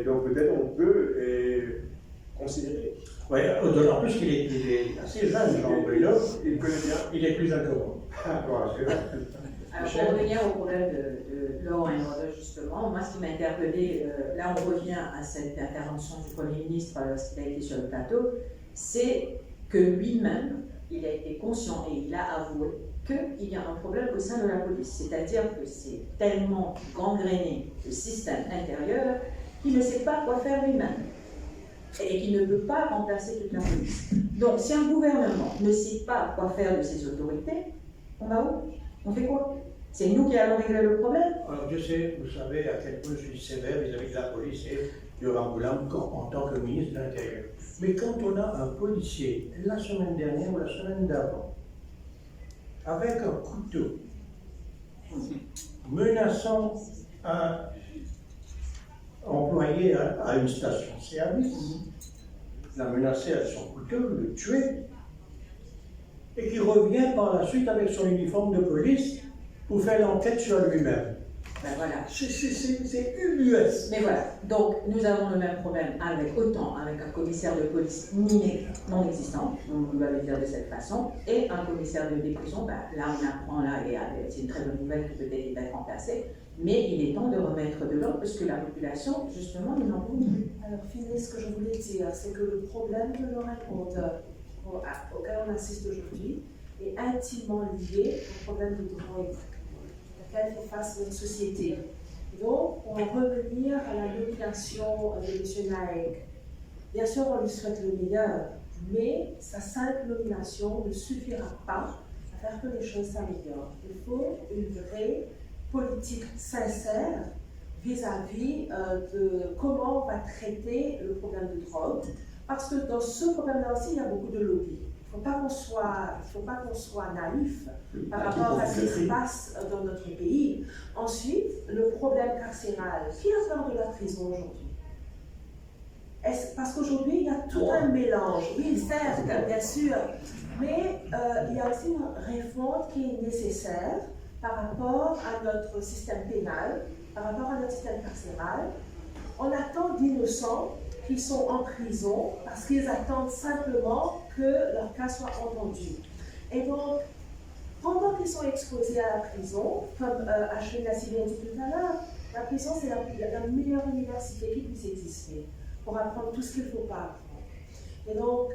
Donc peut-être on peut considérer. Oui, d'autant plus qu'il est assez jeune, Jean Bruno. Il connaît bien. Il est plus jeune que moi. Alors, pour revenir au problème de law and order, justement, moi, ce qui m'a interpellé, là, on revient à cette intervention du Premier ministre lorsqu'il a été sur le plateau, c'est que lui-même, il a été conscient et il a avoué qu'il y a un problème au sein de la police. C'est-à-dire que c'est tellement gangréné, le système intérieur, qu'il ne sait pas quoi faire lui-même et qu'il ne peut pas remplacer toute la police. Donc, si un gouvernement ne sait pas quoi faire de ses autorités, on va où? On fait quoi? C'est nous qui allons régler le problème? Alors, je sais, vous savez à quel point je suis sévère vis-à-vis de la police et de Ramboulane en tant que ministre de l'Intérieur. Mais quand on a un policier, la semaine dernière ou la semaine d'avant, avec un couteau, menaçant un employé à une station-service, l'a menacé avec son couteau, le tuer, et qui revient par la suite avec son uniforme de police pour faire l'enquête sur lui-même. Ben voilà. C'est ubuesque. Mais voilà, donc nous avons le même problème avec un commissaire de police non existant, on va le dire de cette façon, et un commissaire de prison, ben, là on apprend, là, et c'est une très bonne nouvelle que peut-être il va être remplacé, mais il est temps de remettre de l'ordre parce que la population, justement, nous n'en pouvons plus. Alors, Philippe, ce que je voulais dire, c'est que le problème de law and order auquel on assiste aujourd'hui est intimement lié au problème de drogue auquel fait face notre société. Donc, pour en revenir à la nomination de M. Naek, bien sûr, on lui souhaite le meilleur, mais sa simple nomination ne suffira pas à faire que les choses s'améliorent. Il faut une vraie politique sincère vis-à-vis de comment on va traiter le problème de drogue, parce que dans ce problème-là aussi, il y a beaucoup de lobbies. Il ne faut pas qu'on soit naïf par rapport à ce qui se passe dans notre pays. Ensuite, le problème carcéral. Qui a peur de la prison aujourd'hui? Parce qu'aujourd'hui, il y a tout un mélange. Oui, certes, bien sûr, mais il y a aussi une réforme qui est nécessaire par rapport à notre système pénal, par rapport à notre système carcéral. On attend d'innocents qui sont en prison parce qu'ils attendent simplement que leur cas soit entendu. Et donc, pendant qu'ils sont exposés à la prison, comme Ashley l'a dit tout à l'heure, la prison c'est la meilleure université qui puisse exister pour apprendre tout ce qu'il ne faut pas apprendre. Et donc,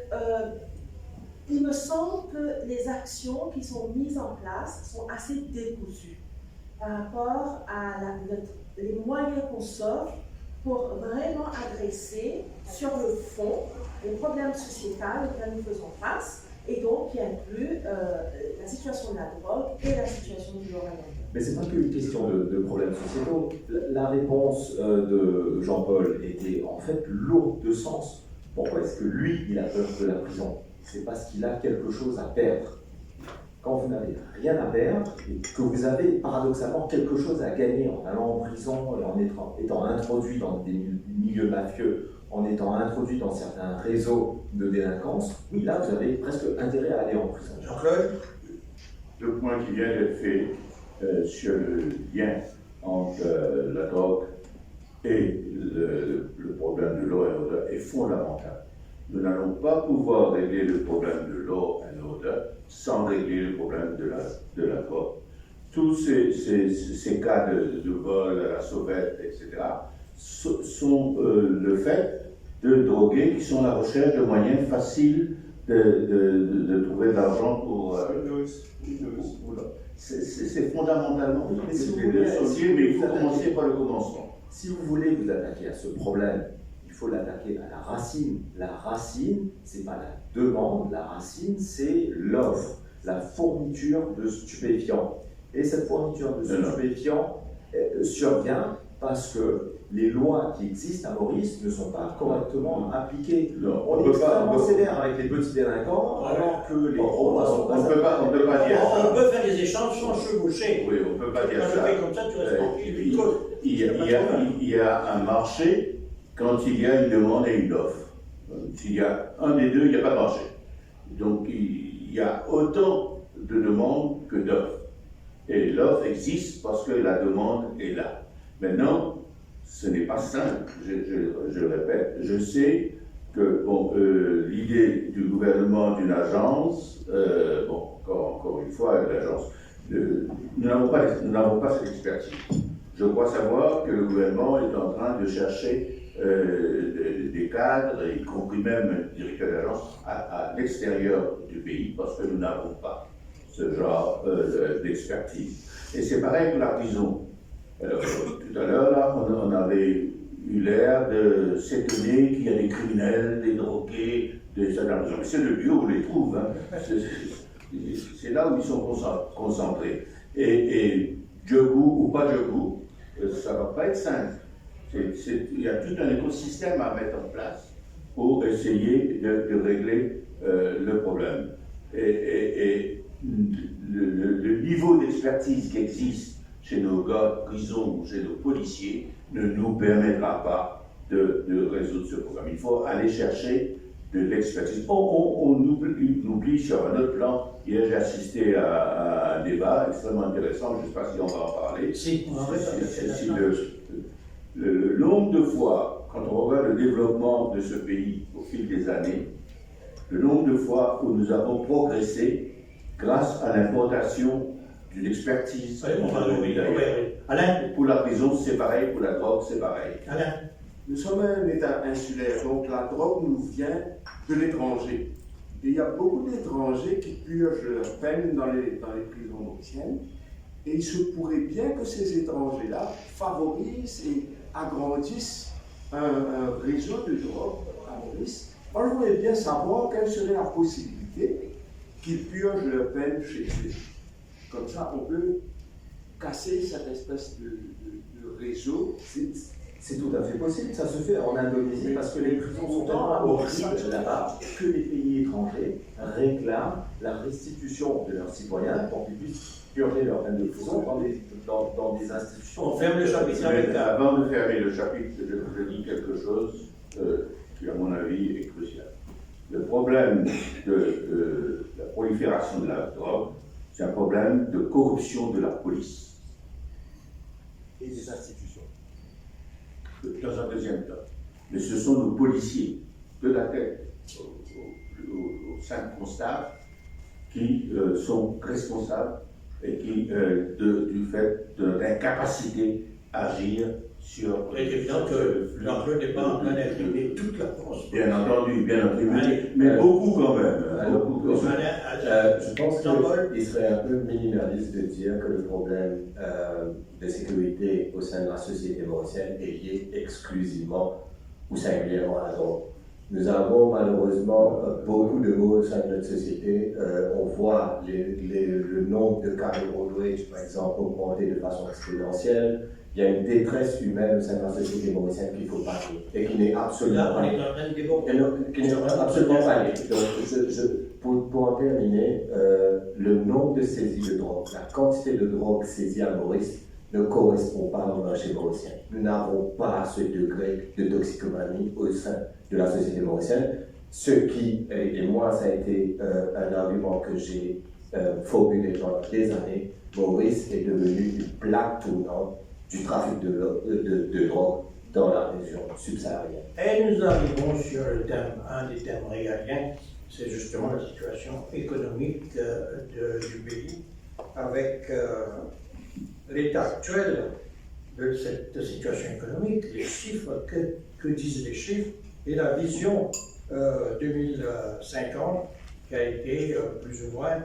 il me semble que les actions qui sont mises en place sont assez décousues par rapport à les moyens qu'on s'offre pour vraiment adresser sur le fond les problèmes sociétals auxquels nous faisons face, et donc qui inclut la situation de la drogue et la situation du law and order. Mais ce n'est pas qu'une question de problèmes sociétaux. La réponse de Jean-Paul était en fait lourde de sens. Pourquoi est-ce que lui, il a peur de la prison? C'est parce qu'il a quelque chose à perdre. Quand vous n'avez rien à perdre et que vous avez paradoxalement quelque chose à gagner en allant en prison et en étant introduit dans des milieux mafieux, en étant introduit dans certains réseaux de délinquance, oui, là, vous avez presque intérêt à aller en prison. Jean-Claude? Le point qui vient d'être fait sur le lien entre la drogue et le problème de law and order est fondamental. Nous n'allons pas pouvoir régler le problème de law and order sans régler le problème de la drogue. Tous ces cas de vol à la sauvette, etc., sont le fait de drogués qui sont à la recherche de moyens faciles de trouver de l'argent pour... C'est fondamentalement mais il faut commencer par le commencement. Si vous voulez vous attaquer à ce problème, il faut l'attaquer à la racine. La racine, ce n'est pas la demande, la racine, c'est l'offre, la fourniture de stupéfiants. Et cette fourniture de stupéfiants survient parce que les lois qui existent à Maurice ne sont pas correctement appliquées. On est extrêmement sévère avec les petits délinquants, alors que les gros ne sont pas. On ne peut pas dire ça. On peut faire des échanges sans chevaucher. Oui, on ne peut pas dire ça. Quand tu fais comme ça, tu restes tranquille. Il y a un marché quand il y a une demande et une offre. S'il y a un des deux, il n'y a pas de marché. Donc il y a autant de demandes que d'offres. Et l'offre existe parce que la demande est là. Maintenant, ce n'est pas simple, je répète. Je sais que l'idée du gouvernement d'une agence, encore une fois, l'agence nous n'avons pas cette expertise. Je crois savoir que le gouvernement est en train de chercher des cadres, y compris même directeurs d'agence, à l'extérieur du pays, parce que nous n'avons pas ce genre d'expertise. Et c'est pareil pour la prison. Alors, tout à l'heure, là, on avait eu l'air de s'étonner qu'il y a des criminels, des drogués, des gendarmes. C'est le lieu où on les trouve. Hein. C'est là où ils sont concentrés. Et Djougou ou pas Djougou, ça ne va pas être simple. Il y a tout un écosystème à mettre en place pour essayer de régler le problème. Et le niveau d'expertise qui existe chez nos gars de prison ou chez nos policiers ne nous permettra pas de résoudre ce problème. Il faut aller chercher de l'expertise. On oublie sur un autre plan. Hier, j'ai assisté à un débat extrêmement intéressant, je ne sais pas si on va en parler. Si, on va le nombre de fois, quand on regarde le développement de ce pays au fil des années, le nombre de fois où nous avons progressé grâce à l'importation d'une expertise. Alain. Pour la prison, c'est pareil, pour la drogue, c'est pareil. Alain. Nous sommes un État insulaire, donc la drogue nous vient de l'étranger. Et il y a beaucoup d'étrangers qui purgent leur peine dans les prisons mauriciennes. Et il se pourrait bien que ces étrangers-là favorisent et agrandissent un réseau de drogue à Maurice. Moi, je voudrais bien savoir quelle serait la possibilité qu'ils purgent leur peine chez eux. Comme ça, on peut casser cette espèce de réseau. C'est tout à fait possible, ça se fait en Indonésie parce que les prisons sont tellement horribles là-bas que les pays étrangers réclament la restitution de leurs citoyens pour qu'ils puissent purger leur peine de prison dans des institutions. On ferme le chapitre avec ça. Avant de fermer le chapitre, je dis quelque chose qui, à mon avis, est crucial. Le problème de la prolifération de la drogue, c'est un problème de corruption de la police. Et des institutions. Dans un deuxième temps. Mais ce sont nos policiers, de la tête au 5 constables, qui sont responsables et qui, du fait de notre incapacité à agir sur. Il est évident que l'enjeu n'est pas en train d'imprimer toute la France. Bien entendu, mais beaucoup quand même. Je pense qu'il serait un peu minimaliste de dire que le problème de sécurité au sein de la société mauricienne est lié exclusivement ou singulièrement à la drogue. Nous avons malheureusement beaucoup de mots au sein de notre société. On voit le nombre de cas de road rage, par exemple, augmenter de façon exponentielle. Il y a une détresse humaine au sein de la société mauricienne qu'il faut parler et qui n'est absolument pas liée. Donc, pour en terminer, le nombre de saisies de drogue, la quantité de drogue saisie à Maurice ne correspond pas au marché mauricien. Nous n'avons pas ce degré de toxicomanie au sein de la société mauricienne. Ce qui, et moi, ça a été un argument que j'ai formulé pendant des années, Maurice est devenu une plaque tournante du trafic de drogue dans la région subsaharienne. Et nous arrivons sur le thème, un des thèmes régaliens, c'est justement la situation économique du pays, avec l'état actuel de cette situation économique, les chiffres, que disent les chiffres, et la vision 2050 qui a été plus ou moins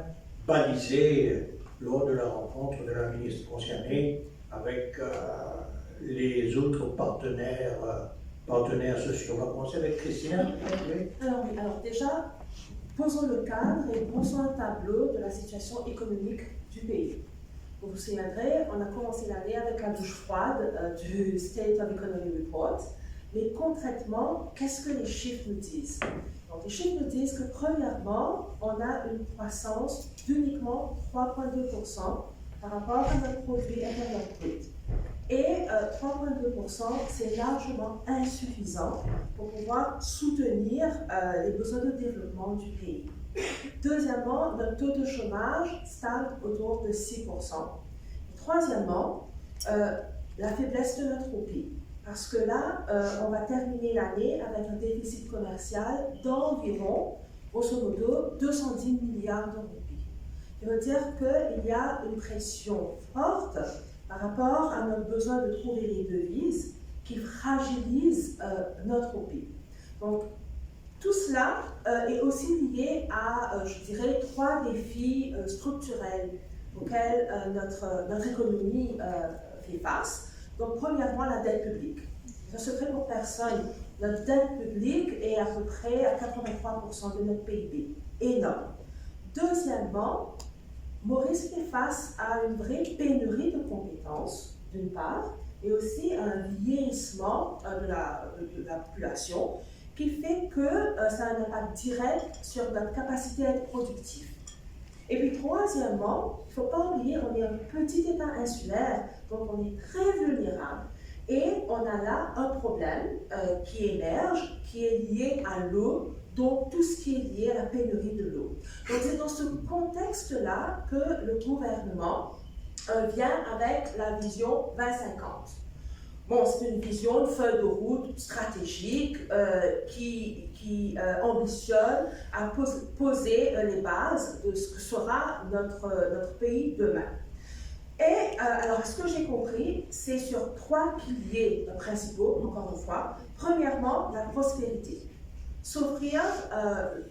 balisée lors de la rencontre de la ministre concernée avec les autres partenaires sociaux. On va commencer avec Christina. Alors déjà, posons le cadre et posons un tableau de la situation économique du pays. Vous vous souviendrez, on a commencé l'année avec la douche froide du State of Economy Report. Mais concrètement, qu'est-ce que les chiffres nous disent? Donc, les chiffres nous disent que premièrement, on a une croissance d'uniquement 3,2% par rapport à notre produit intérieur brut. Et 3,2%, c'est largement insuffisant pour pouvoir soutenir les besoins de développement du pays. Deuxièmement, notre taux de chômage stagne autour de 6%. Et troisièmement, la faiblesse de notre roupies. Parce que là, on va terminer l'année avec un déficit commercial d'environ, grosso modo, 210 milliards de roupies. qui veut dire qu'il y a une pression forte par rapport à notre besoin de trouver les devises qui fragilisent notre pays. Donc, tout cela est aussi lié à, je dirais, 3 défis structurels auxquels notre économie fait face. Donc, premièrement, la dette publique. C'est un secret pour personne. Notre dette publique est à peu près à 83% de notre PIB. Énorme. Deuxièmement, Maurice fait face à une vraie pénurie de compétences, d'une part, et aussi à un vieillissement de la population qui fait que ça a un impact direct sur notre capacité à être productif. Et puis troisièmement, il ne faut pas oublier, on est un petit État insulaire, donc on est très vulnérable. Et on a là un problème qui émerge, qui est lié à l'eau, donc tout ce qui est lié à la pénurie de l'eau. Donc c'est dans ce contexte-là que le gouvernement vient avec la vision 2050. Bon, c'est une vision, une feuille de route stratégique qui ambitionne à poser les bases de ce que sera notre pays demain. Et alors, ce que j'ai compris, c'est sur 3 piliers principaux, encore une fois. Premièrement, la prospérité. S'offrir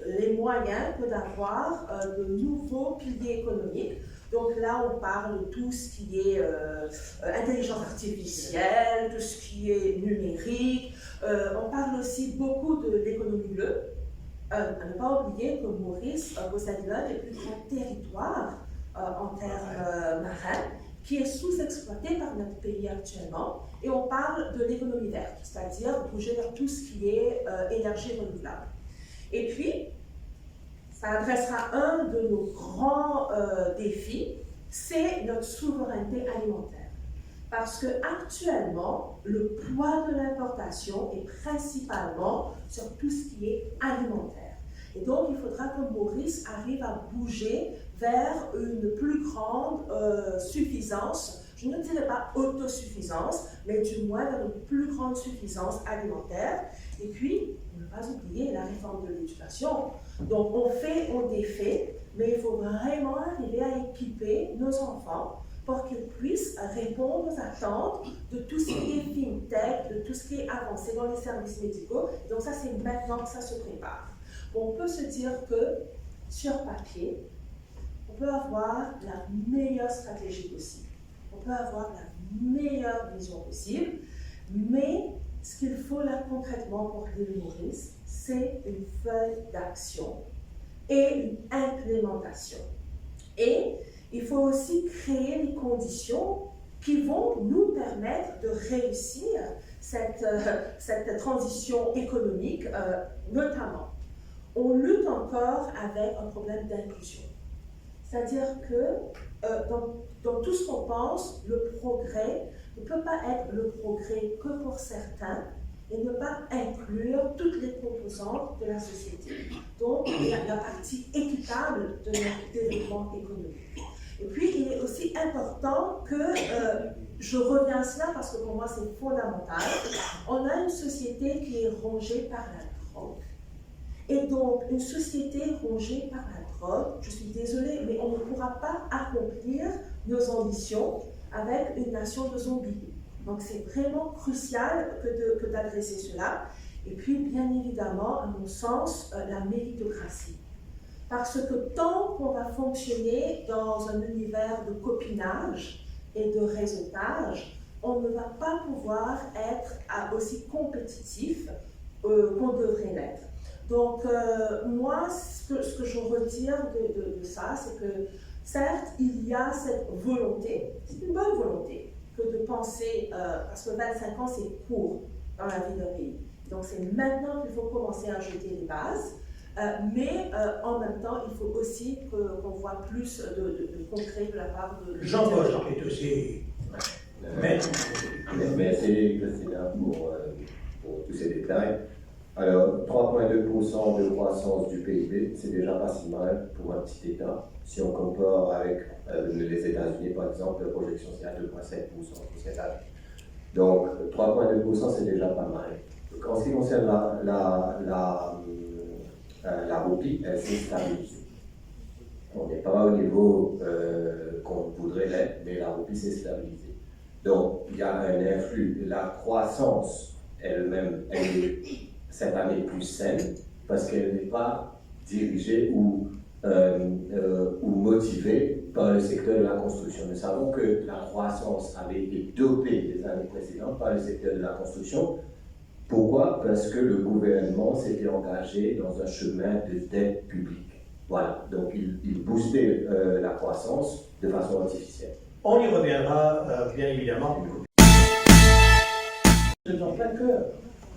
les moyens que d'avoir de nouveaux piliers économiques. Donc là, on parle de tout ce qui est intelligence artificielle, tout ce qui est numérique. On parle aussi beaucoup de l'économie bleue. À ne pas oublier que Maurice possède l'un des plus grands territoires en terres marines, qui est sous-exploité par notre pays actuellement. Et on parle de l'économie verte, c'est-à-dire bouger vers tout ce qui est énergie renouvelable. Et puis, ça adressera un de nos grands défis, c'est notre souveraineté alimentaire. Parce qu'actuellement, le poids de l'importation est principalement sur tout ce qui est alimentaire. Et donc, il faudra que Maurice arrive à bouger vers une plus grande suffisance, je ne dirais pas autosuffisance, mais du moins vers une plus grande suffisance alimentaire. Et puis, ne pas oublier la réforme de l'éducation. Donc, on défait, mais il faut vraiment arriver à équiper nos enfants pour qu'ils puissent répondre aux attentes de tout ce qui est fintech, de tout ce qui est avancé dans les services médicaux. Donc, ça, c'est maintenant que ça se prépare. Bon, on peut se dire que, sur papier, on peut avoir la meilleure stratégie possible. On peut avoir la meilleure vision possible, mais ce qu'il faut là concrètement pour l'île Maurice, c'est une feuille d'action et une implémentation. Et il faut aussi créer les conditions qui vont nous permettre de réussir cette transition économique, notamment. On lutte encore avec un problème d'inclusion. C'est-à-dire que dans tout ce qu'on pense, le progrès ne peut pas être le progrès que pour certains et ne pas inclure toutes les composantes de la société. Donc, la partie équitable de notre développement économique. Et puis, il est aussi important que, je reviens à cela parce que pour moi c'est fondamental, on a une société qui est rongée par la drogue. Et donc, une société rongée par la drogue, je suis désolée, mais on ne pourra pas accomplir nos ambitions avec une nation de zombies. Donc, c'est vraiment crucial que d'adresser cela. Et puis, bien évidemment, à mon sens, la méritocratie. Parce que tant qu'on va fonctionner dans un univers de copinage et de réseautage, on ne va pas pouvoir être aussi compétitif qu'on devrait l'être. Donc, moi, ce que je retire de ça, c'est que, certes, il y a cette volonté, c'est une bonne volonté, que de penser, parce que 25 ans, c'est court dans la vie d'un pays. Donc, c'est maintenant qu'il faut commencer à jeter les bases, mais en même temps, il faut aussi qu'on voit plus de concret de la part de... Jean-Paul est aussi... Merci, Christina, pour tous ces détails. Alors, 3,2% de croissance du PIB, c'est déjà pas si mal pour un petit État. Si on compare avec les États-Unis, par exemple, la projection c'est à 2,7% pour cette année. Donc, 3,2%, c'est déjà pas mal. Donc, en ce qui concerne la roupie, elle s'est stabilisée. On n'est pas au niveau qu'on voudrait l'être, mais la roupie s'est stabilisée. Donc, il y a un influx. La croissance elle-même, elle est cette année plus saine parce qu'elle n'est pas dirigée ou motivée par le secteur de la construction. Nous savons que la croissance avait été dopée les années précédentes par le secteur de la construction. Pourquoi? Parce que le gouvernement s'était engagé dans un chemin de dette publique. Voilà, donc il boostait la croissance de façon artificielle. On y reviendra bien évidemment. C'est en plein cœur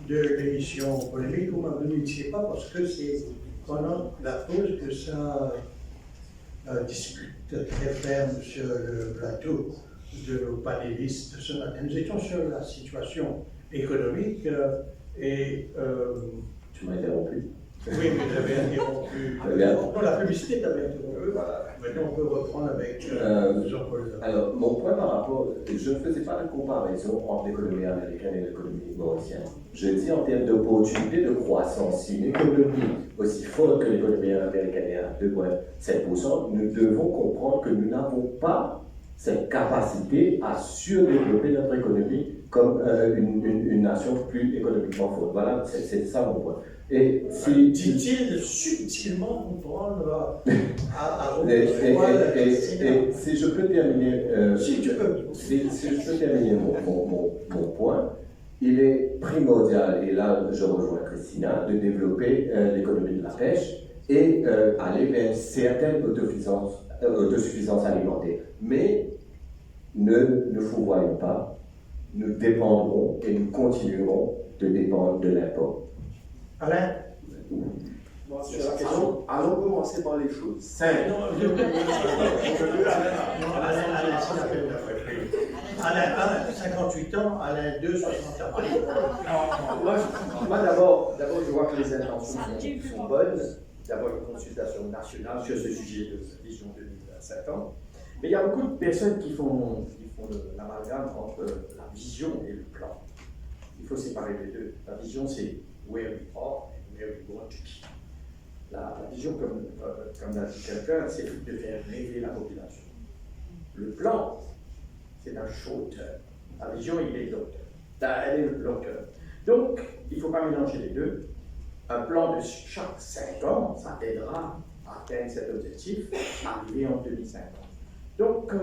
de l'émission polémique, vous m'en remerciez pas parce que c'est pendant la pause que ça discute très ferme sur le plateau de nos panélistes ce matin. Nous étions sur la situation économique et... Tu m'as interrompu. Oui, mais j'avais interrompu. Non, la publicité t'avait interrompu. Voilà. Maintenant, on peut reprendre avec Jean-Paul. Alors, mon point par rapport, je ne faisais pas de comparaison entre l'économie américaine et l'économie mauricienne. Je dis en termes d'opportunité de croissance, si une économie aussi forte que l'économie américaine est à 2,7%, nous devons comprendre que nous n'avons pas cette capacité à surdévelopper notre économie comme une nation plus économiquement forte. Voilà, c'est ça mon point. Et si dit-il subtilement comprendre et si je peux terminer, si je peux terminer mon point, il est primordial, et là je rejoins Christina, de développer l'économie de la pêche et aller vers une certaine autosuffisance alimentaire. Mais ne fourvoyons pas, nous dépendrons et nous continuerons de dépendre de l'import. Alain? Bon, sur la question, allons commencer par les choses simples. Alain 1, 58 ans, Alain 2, 60 ans. Moi d'abord, je vois que les intentions sont bonnes. D'abord une consultation nationale sur ce sujet de vision 2050. Mais il y a beaucoup de personnes qui font l'amalgame entre la vision et le plan. Il faut séparer les deux. La vision, c'est where we are and where we want to be. La vision, comme l'a dit quelqu'un, c'est de faire rêver la population. Le plan, c'est un short term. La vision, il est long term. Elle est long term. Donc, il ne faut pas mélanger les deux. Un plan de chaque 5 ans, ça aidera à atteindre cet objectif, arrivé en 2050. Donc,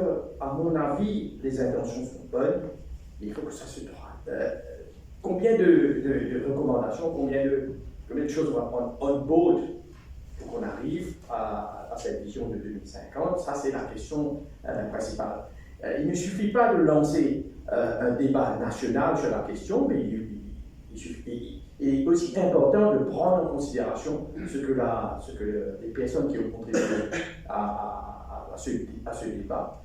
à mon avis, les intentions sont bonnes, mais il faut que ça se droite. Combien de recommandations, combien de choses on va prendre on board pour qu'on arrive à cette vision de 2050? Ça, c'est la question principale. Il ne suffit pas de lancer un débat national sur la question, mais il est aussi important de prendre en considération ce que les personnes qui ont contribué à ce débat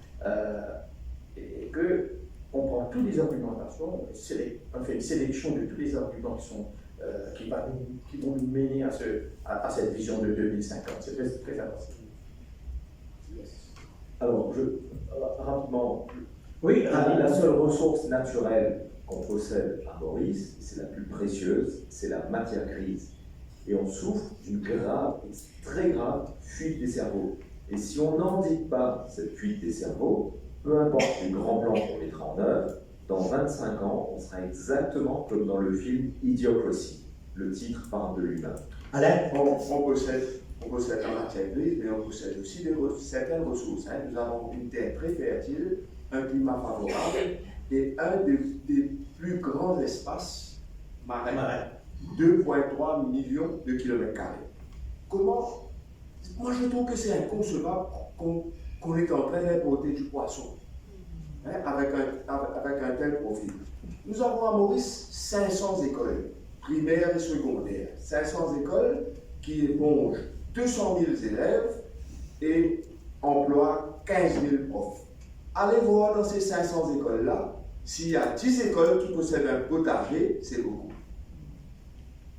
et qu'on prend toutes les argumentations, on fait une sélection de tous les arguments qui vont nous mener à cette vision de 2050. C'est très, très important. Alors, rapidement, oui, la seule ressource naturelle qu'on possède à Maurice, c'est la plus précieuse, c'est la matière grise. Et on souffre d'une grave, très grave fuite des cerveaux. Et si on n'endique pas cette fuite des cerveaux, peu importe les grands plans qu'on mettra en œuvre, dans 25 ans, on sera exactement comme dans le film Idiocracy. Le titre parle de lui-même. Alain? On possède la matière grise, mais on possède aussi certaines ressources. Nous avons une terre très fertile, un climat favorable et un des plus grands espaces marins. 2,3 millions de kilomètres carrés. Comment? Moi, je trouve que c'est inconcevable qu'on est en train d'importer du poisson avec un tel profil. Nous avons à Maurice 500 écoles, primaires et secondaires. 500 écoles qui épongent 200 000 élèves et emploient 15 000 profs. Allez voir dans ces 500 écoles-là, s'il y a 10 écoles qui possèdent un potager, c'est beaucoup.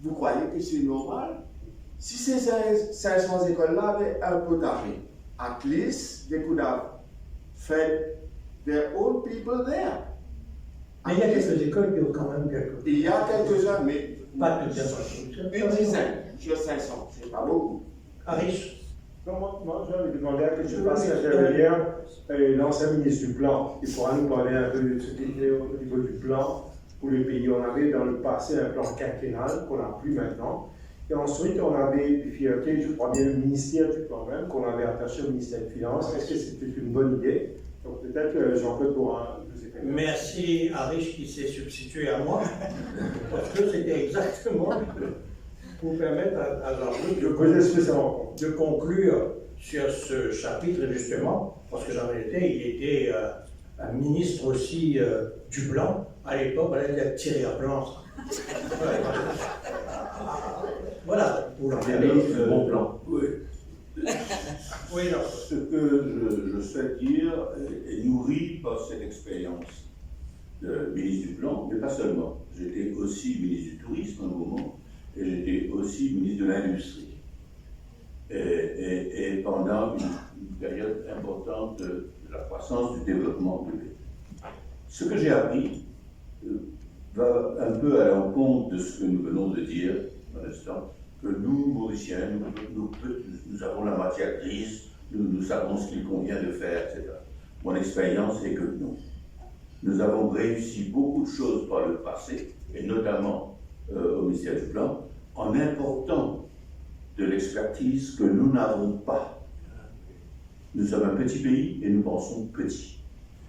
Vous croyez que c'est normal? Si ces 500 écoles-là avaient un potager, at least they could have fed their own people there. Mais il y a quelques écoles qui ont quand même quelques. Il y a quelques-uns, mais pas toutes les une dizaine sur 500, c'est pas beaucoup. Arish? Non, moi j'avais demandé à que je passe intervenir l'ancien ministre du Plan. Il pourra nous parler un peu de ce qui était au niveau du plan pour les pays. On avait dans le passé un plan quinquennal qu'on n'a plus maintenant. Et ensuite, on avait piloté, je crois bien, le ministère du Plan même, qu'on avait attaché au ministère des Finances. Est-ce que c'était une bonne idée? Donc peut-être Jean-Claude pourra nous éclairer. Merci à Rich qui s'est substitué à moi, parce que c'était exactement pour permettre à Jean-Claude de conclure sur ce chapitre, justement, parce que il était un ministre aussi du Plan. À l'époque, on allait être tiré à plan. Voilà, pour le bon plan. Oui. Oui, non. Ce que je souhaite dire est nourri par cette expérience de ministre du Plan, mais pas seulement. J'étais aussi ministre du Tourisme à un moment, et j'étais aussi ministre de l'Industrie. Et pendant une période importante de la croissance, du développement du pays. Ce que j'ai appris va un peu à l'encontre de ce que nous venons de dire à l'instant, que nous, Mauriciens, nous avons la matière grise, nous savons ce qu'il convient de faire, etc. Mon expérience est que non. Nous avons réussi beaucoup de choses par le passé, et notamment au ministère du Plan, en important de l'expertise que nous n'avons pas. Nous sommes un petit pays et nous pensons petit.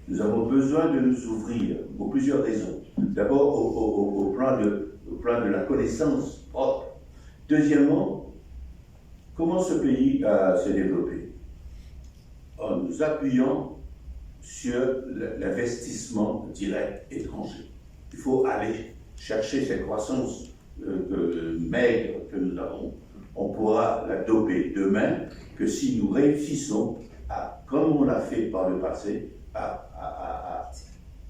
Nous avons besoin de nous ouvrir pour plusieurs raisons. D'abord au plan de la connaissance propre. Deuxièmement, comment ce pays s'est développé? En nous appuyant sur l'investissement direct étranger. Il faut aller chercher cette croissance maigre que nous avons. On pourra la doper demain que si nous réussissons à, comme on l'a fait par le passé, à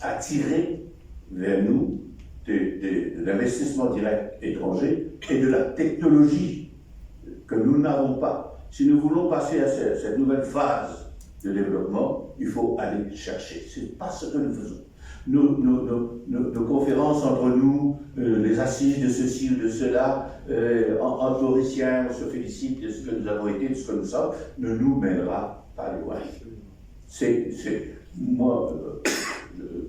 attirer vers nous de l'investissement direct étranger et de la technologie que nous n'avons pas. Si nous voulons passer à cette nouvelle phase de développement, il faut aller chercher. Ce n'est pas ce que nous faisons. Nos conférences entre nous, les assises de ceci ou de cela, entre Mauriciens, on se félicite de ce que nous avons été, de ce que nous sommes, ne nous mènera pas loin. Moi,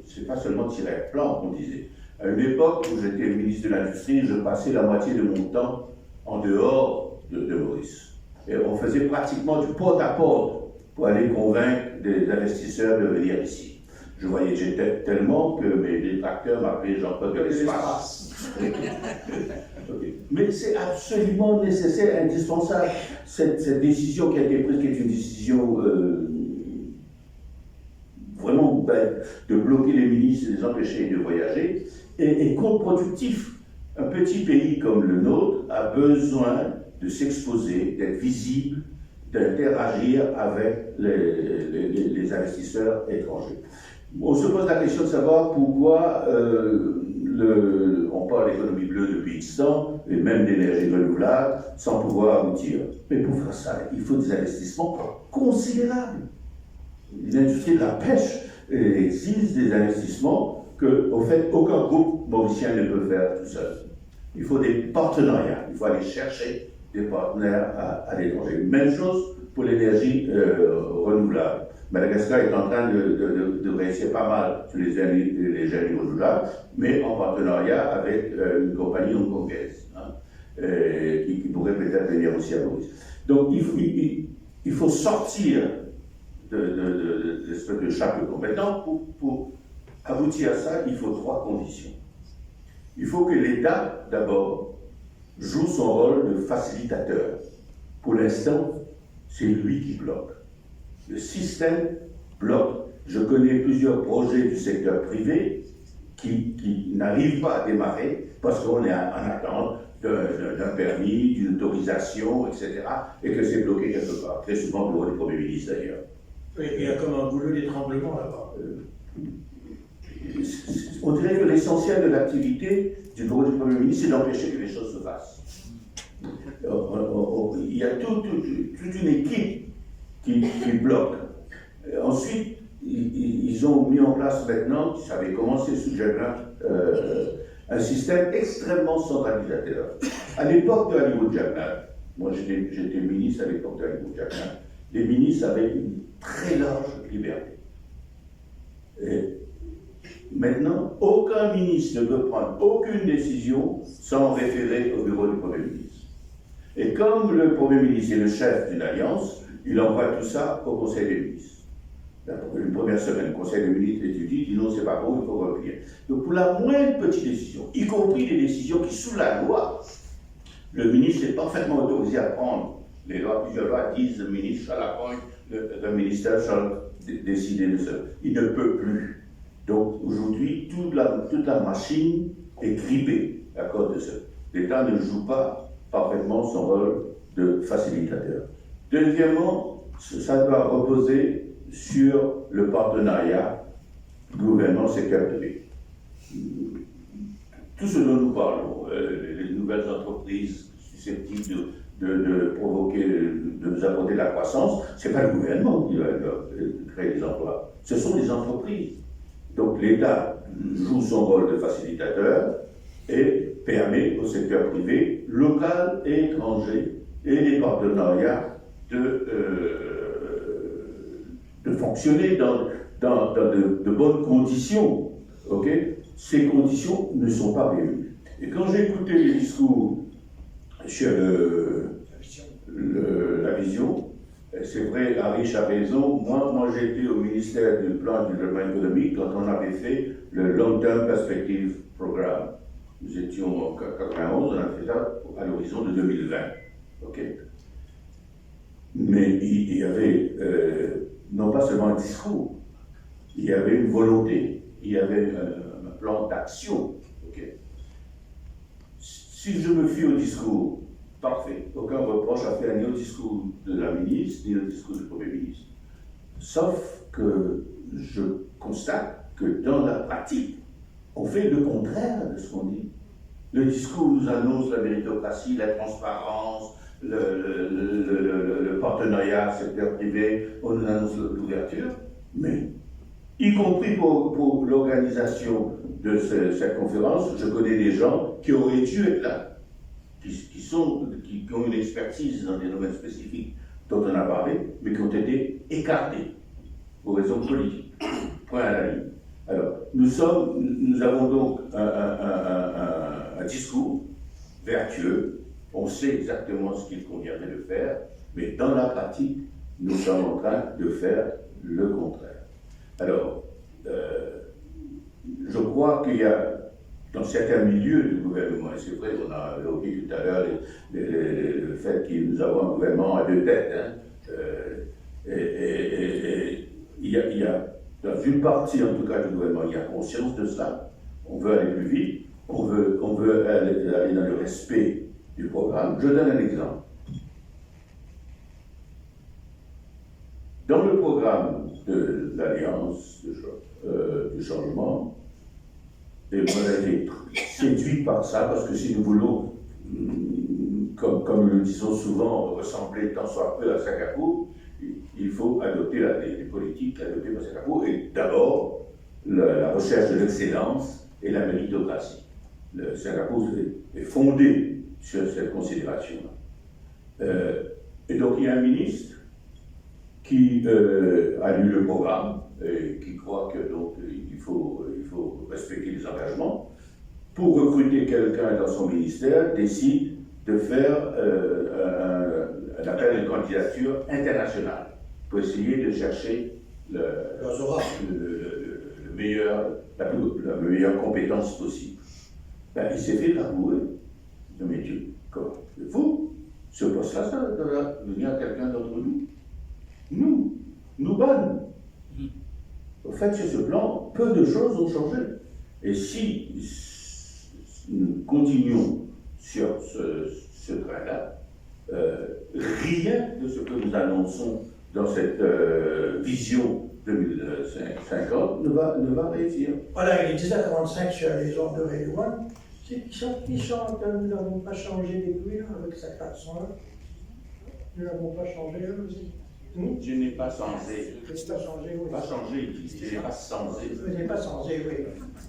c'est pas seulement tirer un plan, on disait. À une époque où j'étais ministre de l'Industrie, je passais la moitié de mon temps en dehors de Maurice. Et on faisait pratiquement du porte-à-porte pour aller convaincre des investisseurs de venir ici. Je voyageais tellement que mes détracteurs m'appelaient Jean-Claude de l'espace. Okay. Mais c'est absolument nécessaire, indispensable, cette décision qui a été prise, qui est une décision vraiment de bloquer les ministres et de les empêcher de voyager, est contre-productif. Un petit pays comme le nôtre a besoin de s'exposer, d'être visible, d'interagir avec les investisseurs étrangers. On se pose la question de savoir pourquoi on parle d'économie bleue depuis X temps, et même d'énergie renouvelable, sans pouvoir aboutir. Mais pour faire ça, il faut des investissements considérables. L'industrie de la pêche exige des investissements que, au fait, aucun groupe mauricien ne peut faire tout seul. Il faut des partenariats, il faut aller chercher des partenaires à l'étranger. Même chose pour l'énergie renouvelable. Madagascar est en train de réussir pas mal sur les énergies renouvelables, mais en partenariat avec une compagnie hongkongaise, qui pourrait peut-être venir aussi à Maurice. Donc il faut sortir de l'espèce de chapeau compétent. Pour aboutir à ça, il faut 3 conditions. Il faut que l'État, d'abord, joue son rôle de facilitateur. Pour l'instant, c'est lui qui bloque. Le système bloque. Je connais plusieurs projets du secteur privé qui n'arrivent pas à démarrer parce qu'on est en attente d'un permis, d'une autorisation, etc. et que c'est bloqué quelque part. Très souvent, au bureau du Premier ministre d'ailleurs. Oui, il y a comme un goulot d'étranglement là-bas. On dirait que l'essentiel de l'activité du bureau du Premier ministre, c'est d'empêcher que les choses se fassent. Il y a toute une équipe qui bloque. Ensuite, ils ont mis en place maintenant, ça avait commencé sous Jablin, un système extrêmement centralisateur. À l'époque de Hollywood Jablin, Moi, j'étais ministre à l'époque d'Alibou Jacquin. Les ministres avaient une très large liberté. Et maintenant, aucun ministre ne peut prendre aucune décision sans référer au bureau du Premier ministre. Et comme le Premier ministre est le chef d'une alliance, il envoie tout ça au Conseil des ministres. Une première semaine, le Conseil des ministres étudie, dit non, c'est pas bon, il faut replier. Donc pour la moindre petite décision, y compris des décisions qui, sous la loi, le ministre est parfaitement autorisé à prendre. Les lois, plusieurs lois disent le ministre à la pointe, le ministère doit décider de ça. Il ne peut plus. Donc aujourd'hui, toute la machine est grippée à cause de ça. L'État ne joue pas parfaitement son rôle de facilitateur. Deuxièmement, ça doit reposer sur le partenariat gouvernement-secteur privé. Tout ce dont nous parlons, les nouvelles entreprises susceptibles de provoquer, de nous apporter de la croissance, ce n'est pas le gouvernement qui va créer des emplois, ce sont les entreprises. Donc l'État joue son rôle de facilitateur et permet au secteur privé, local et étranger, et les partenariats de fonctionner dans de bonnes conditions. Okay? Ces conditions ne sont pas réunies. Et quand j'ai écouté les discours sur la vision, c'est vrai, Harish a raison. Moi j'étais au ministère du Plan du Développement économique quand on avait fait le Long Term Perspective Programme. Nous étions en 91, on a fait ça à l'horizon de 2020. Okay? Mais il y avait non pas seulement un discours, il y avait une volonté, il y avait un plan d'action. Okay? Si je me fie au discours, parfait, aucun reproche à faire ni au discours de la ministre, ni au discours du Premier ministre. Sauf que je constate que dans la pratique, on fait le contraire de ce qu'on dit. Le discours nous annonce la méritocratie, la transparence, le partenariat secteur privé, on nous annonce l'ouverture, mais y compris pour l'organisation de cette conférence, je connais des gens qui auraient dû être là, qui ont une expertise dans des domaines spécifiques dont on a parlé, mais qui ont été écartés pour raisons politiques. Point à la ligne. Alors, nous avons donc un discours vertueux, on sait exactement ce qu'il conviendrait de faire, mais dans la pratique, nous sommes en train de faire le contraire. Alors, je crois qu'il y a, dans certains milieux du gouvernement, et c'est vrai, on a évoqué tout à l'heure le fait que nous avons un gouvernement à deux têtes, hein, et il y a, dans une partie en tout cas du gouvernement, il y a conscience de ça, on veut aller plus vite, on veut aller dans le respect du programme. Je donne un exemple. Dans le programme de l'Alliance du changement, et moi j'ai été séduit par ça, parce que si nous voulons, comme nous le disons souvent, ressembler tant soit peu à Singapour, il faut adopter les politiques adoptées par Singapour, et d'abord la recherche de l'excellence et la méritocratie. Le Singapour est fondé sur cette considération-là. Et donc il y a un ministre qui a lu le programme et qui croit que donc il faut respecter les engagements. Pour recruter quelqu'un dans son ministère, décide de faire un appel de candidature internationale pour essayer de chercher la meilleure compétence possible. Ben, il s'est fait avouer. Non mais Dieu, comment? Vous, ce poste-là, ça doit venir à quelqu'un d'entre nous. Nous bannes. En fait, sur ce plan, peu de choses ont changé. Et si nous continuons sur ce train-là, rien de ce que nous annonçons dans cette vision 2050 ne va réussir. Voilà, il est 10h45 sur les ordres de Réloine. C'est qui chante, nous n'avons pas changé depuis, là, avec sa klaxon-là. Nous n'avons pas changé, là aussi. Je n'ai pas changé. Je n'ai pas changé, oui. Pas changé, je n'ai pas changé. Je n'ai pas changé, oui.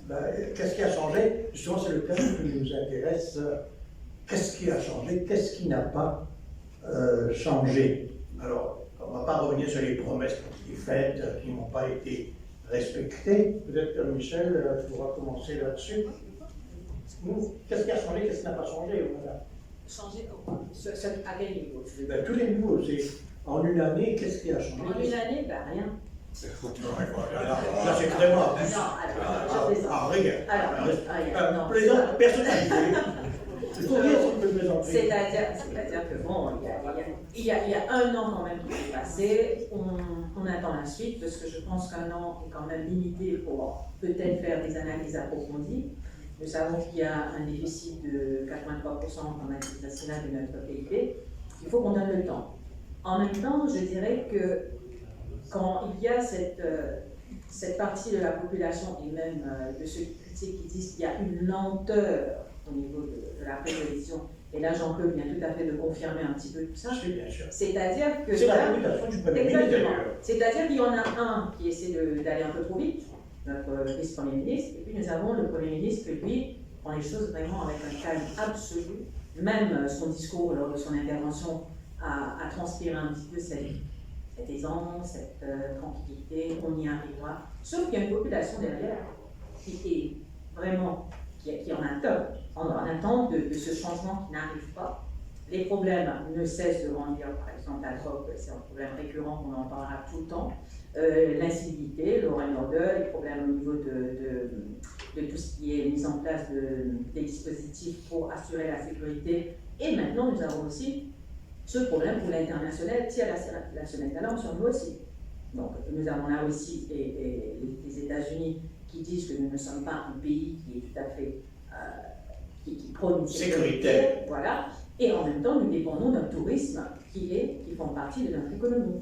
Ben, qu'est-ce qui a changé? Justement, c'est le thème qui nous intéresse. Qu'est-ce qui a changé? Qu'est-ce qui n'a pas changé. Alors, on ne va pas revenir sur les promesses faites qui n'ont pas été respectées. Peut-être que Michel pourra commencer là-dessus. Qu'est-ce qui a changé, qu'est-ce qui n'a pas changé? Voilà. Changer à quel niveau? Ben, tous les niveaux. En une année, qu'est-ce qui a changé? En une année, ben rien. Là, c'est très grave. Non, alors, je plaisante. Rien. Alors, non, Plaisante, personne n'a dit. C'est-à-dire que bon, il y a un an quand même qui est passé, on attend la suite parce que je pense qu'un an est quand même limité pour peut-être faire des analyses approfondies. Nous savons qu'il y a un déficit de 83% en activité nationale de notre PIB. Il faut qu'on donne le temps. En même temps, je dirais que quand il y a cette partie de la population et même de ceux qui critiquent qui disent qu'il y a une lenteur au niveau de la prise de décision, et là Jean-Claude vient tout à fait de confirmer un petit peu tout ça. Oui, bien sûr. C'est-à-dire que c'est la réputation du Premier ministre. Exactement. C'est-à-dire qu'il y en a un qui essaie d'aller un peu trop vite, notre vice-premier ministre, et puis nous avons le Premier ministre qui, lui, prend les choses vraiment avec un calme absolu. Même son discours lors de son intervention a transpiré un petit peu cette aisance, cette tranquillité, on y arrivera. Sauf qu'il y a une population derrière qui est vraiment, qui en attend de ce changement qui n'arrive pas. Les problèmes ne cessent de grandir, par exemple la drogue, c'est un problème récurrent qu'on en parlera tout le temps. L'incivilité, le law and order, les problèmes au niveau de tout ce qui est mis en place des dispositifs pour assurer la sécurité. Et maintenant, nous avons aussi ce problème où l'international tire la sonnette d'alarme sur nous aussi. Donc, nous avons là aussi les États-Unis qui disent que nous ne sommes pas un pays qui est tout à fait qui prône une sécurité. Voilà. Et en même temps, nous dépendons d'un tourisme qui font partie de notre économie.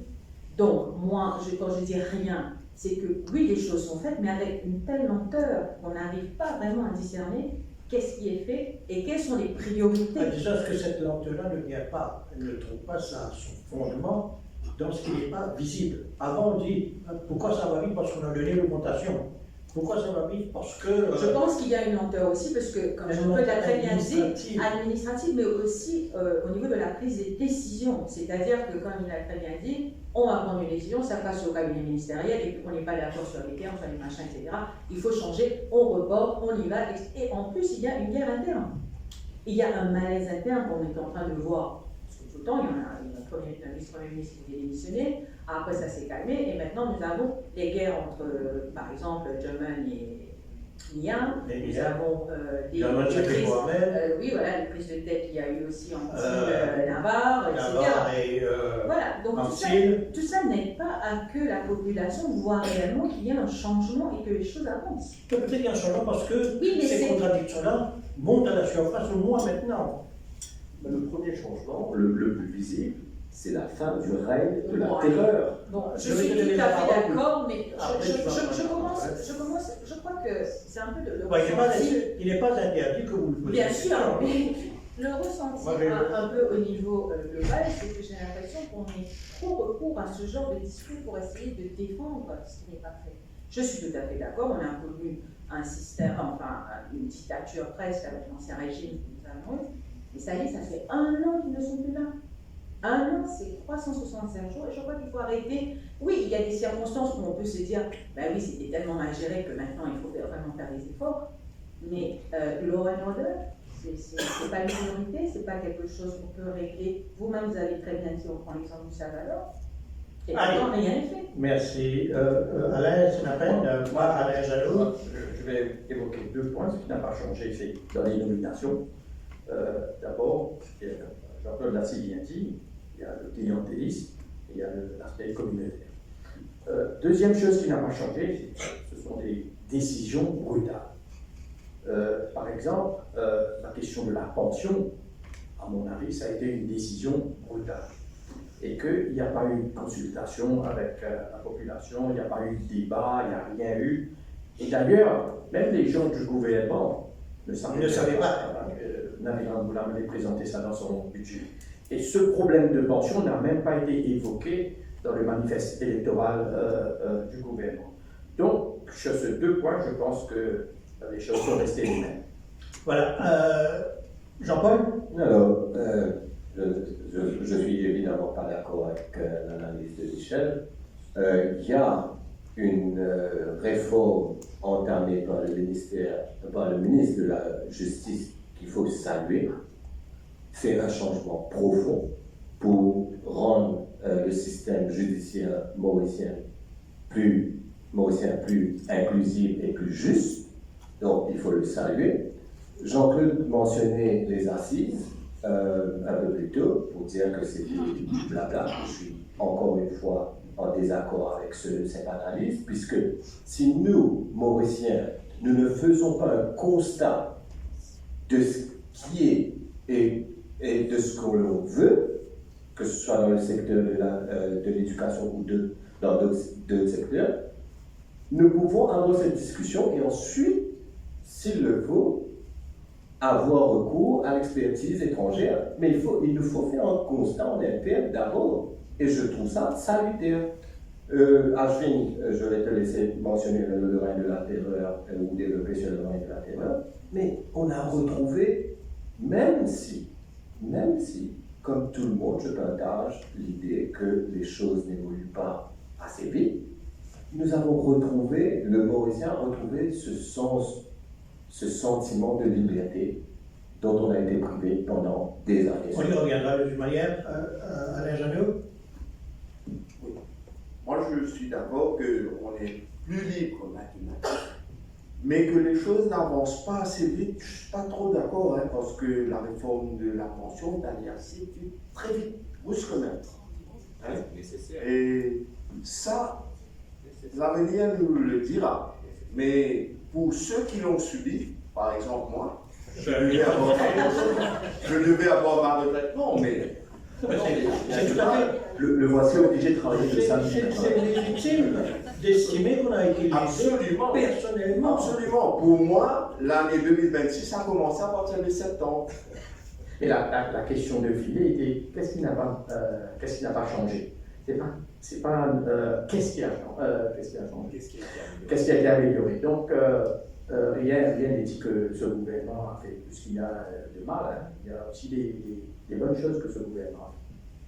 Donc, moi, quand je dis rien, c'est que oui, les choses sont faites, mais avec une telle lenteur qu'on n'arrive pas vraiment à discerner qu'est-ce qui est fait et quelles sont les priorités. Déjà, est-ce que cette lenteur-là ne vient pas, elle ne trouve pas son fondement dans ce qui n'est pas visible. Avant, on dit pourquoi ça va vite? Parce qu'on a donné l'augmentation. Pourquoi ça va vite? Parce que. Je pense qu'il y a une lenteur aussi, parce que, comme Jean-Claude l'a très bien dit, administrative, mais aussi au niveau de la prise des décisions. C'est-à-dire que, comme il l'a très bien dit, on va prendre une décision, ça passe au cabinet ministériel, et puis on n'est pas d'accord sur les termes, sur les machins, etc. Il faut changer, on reporte, on y va. Et en plus, il y a une guerre interne. Il y a un malaise interne qu'on est en train de voir. Parce que tout le temps, il y en a un vice-premier ministre qui est démissionné, après ça s'est calmé, et maintenant nous avons les guerres entre, par exemple, Germain et Niam. Nous avons des prises, oui, voilà, les prises de tête qu'il y a eu aussi en Navarre, etc. Voilà, donc tout ça n'aide pas à que la population voit réellement qu'il y a un changement et que les choses avancent. Peut-être qu'il y a un changement parce que ces contradictions-là montent à la surface au moins maintenant. Le premier changement, le plus visible, c'est la fin du règne de la terreur. Bon, je suis tout à fait d'accord, mais je crois que c'est un peu le ressenti. Il n'est pas interdit que vous le posiez. Bien sûr, mais le ressenti un peu au niveau global, c'est que j'ai l'impression qu'on est trop recours à ce genre de discours pour essayer de défendre ce qui n'est pas fait. Je suis tout à fait d'accord, on a connu un système, enfin une dictature presque avec l'ancien régime que nous avons, mais ça y est, ça fait 1 an qu'ils ne sont plus là. 1 an, c'est 365 jours, et je crois qu'il faut arrêter. Oui, il y a des circonstances où on peut se dire, ben oui, c'était tellement mal géré que maintenant il faut vraiment faire des efforts, mais le law and order, c'est pas une priorité, c'est pas quelque chose qu'on peut régler. Vous-même, vous avez très bien dit, on prend l'exemple du Salvador, et pourtant rien n'est fait. Merci. Alain, c'est la peine. Moi, Alain Jaloux. Je vais évoquer 2 points. Ce qui n'a pas changé, c'est dans les nominations. D'abord, Jean-Claude l'a si bien dit, il y a le clientélisme et il y a l'aspect communautaire. Deuxième chose qui n'a pas changé, ce sont des décisions brutales. Par exemple, la question de la pension, à mon avis, ça a été une décision brutale. Et qu'il n'y a pas eu de consultation avec la population, il n'y a pas eu de débat, il n'y a rien eu. Et d'ailleurs, même les gens du gouvernement ne savaient pas. Nabil Ramboulam avait présenté ça dans son budget. Et ce problème de pension n'a même pas été évoqué dans le manifeste électoral du gouvernement. Donc, sur ces 2 points, je pense que les choses sont restées les mêmes. Voilà. Jean-Paul? Alors, je je suis évidemment pas d'accord avec l'analyse de Michel. Il y a une réforme entamée par le ministre de la Justice qu'il faut saluer. C'est un changement profond pour rendre le système judiciaire mauricien plus inclusif et plus juste. Donc, il faut le saluer. Jean-Claude mentionnait les assises un peu plus tôt pour dire que c'est du blabla. Je suis encore une fois en désaccord avec cette analyse, puisque si nous, Mauriciens, nous ne faisons pas un constat de ce qui est et de ce que l'on veut, que ce soit dans le secteur de l'éducation ou dans d'autres secteurs, nous pouvons avoir cette discussion et ensuite, s'il le faut, avoir recours à l'expertise étrangère. Mais il nous faut faire un constat en interne d'abord. Et je trouve ça salutaire. Ashwin, je vais te laisser mentionner le règne de la terreur ou développer sur le règne de la terreur. Mais on a retrouvé, même si, comme tout le monde, je partage l'idée que les choses n'évoluent pas assez vite, nous avons retrouvé, le Mauricien a retrouvé ce sentiment de liberté dont on a été privé pendant des années. On y reviendra de toute manière. Alain Janot. Oui. Moi, je suis d'accord qu'on est plus libre maintenant, mais que les choses n'avancent pas assez vite. Je ne suis pas trop d'accord, parce que la réforme de la pension d'Aliassi est très vite, brusquement. Nécessaire. Et ça, l'avenir nous le dira. Mais pour ceux qui l'ont subi, par exemple moi, je devais avoir ma retraite. Non, mais C'est tout à fait. Le voici obligé de travailler le samedi. C'est légitime d'estimer qu'on a été absolument, personnellement. absolument. Pour moi, l'année 2026 a commencé à partir de septembre. Et la question de filet était qu'est-ce qui n'a pas changé? C'est pas qu'est-ce qui a changé? Qu'est-ce qui a été amélioré? Donc rien n'est dit que ce gouvernement a fait plus qu'il y a de mal. Il y a aussi des bonnes choses que ce gouvernement a fait.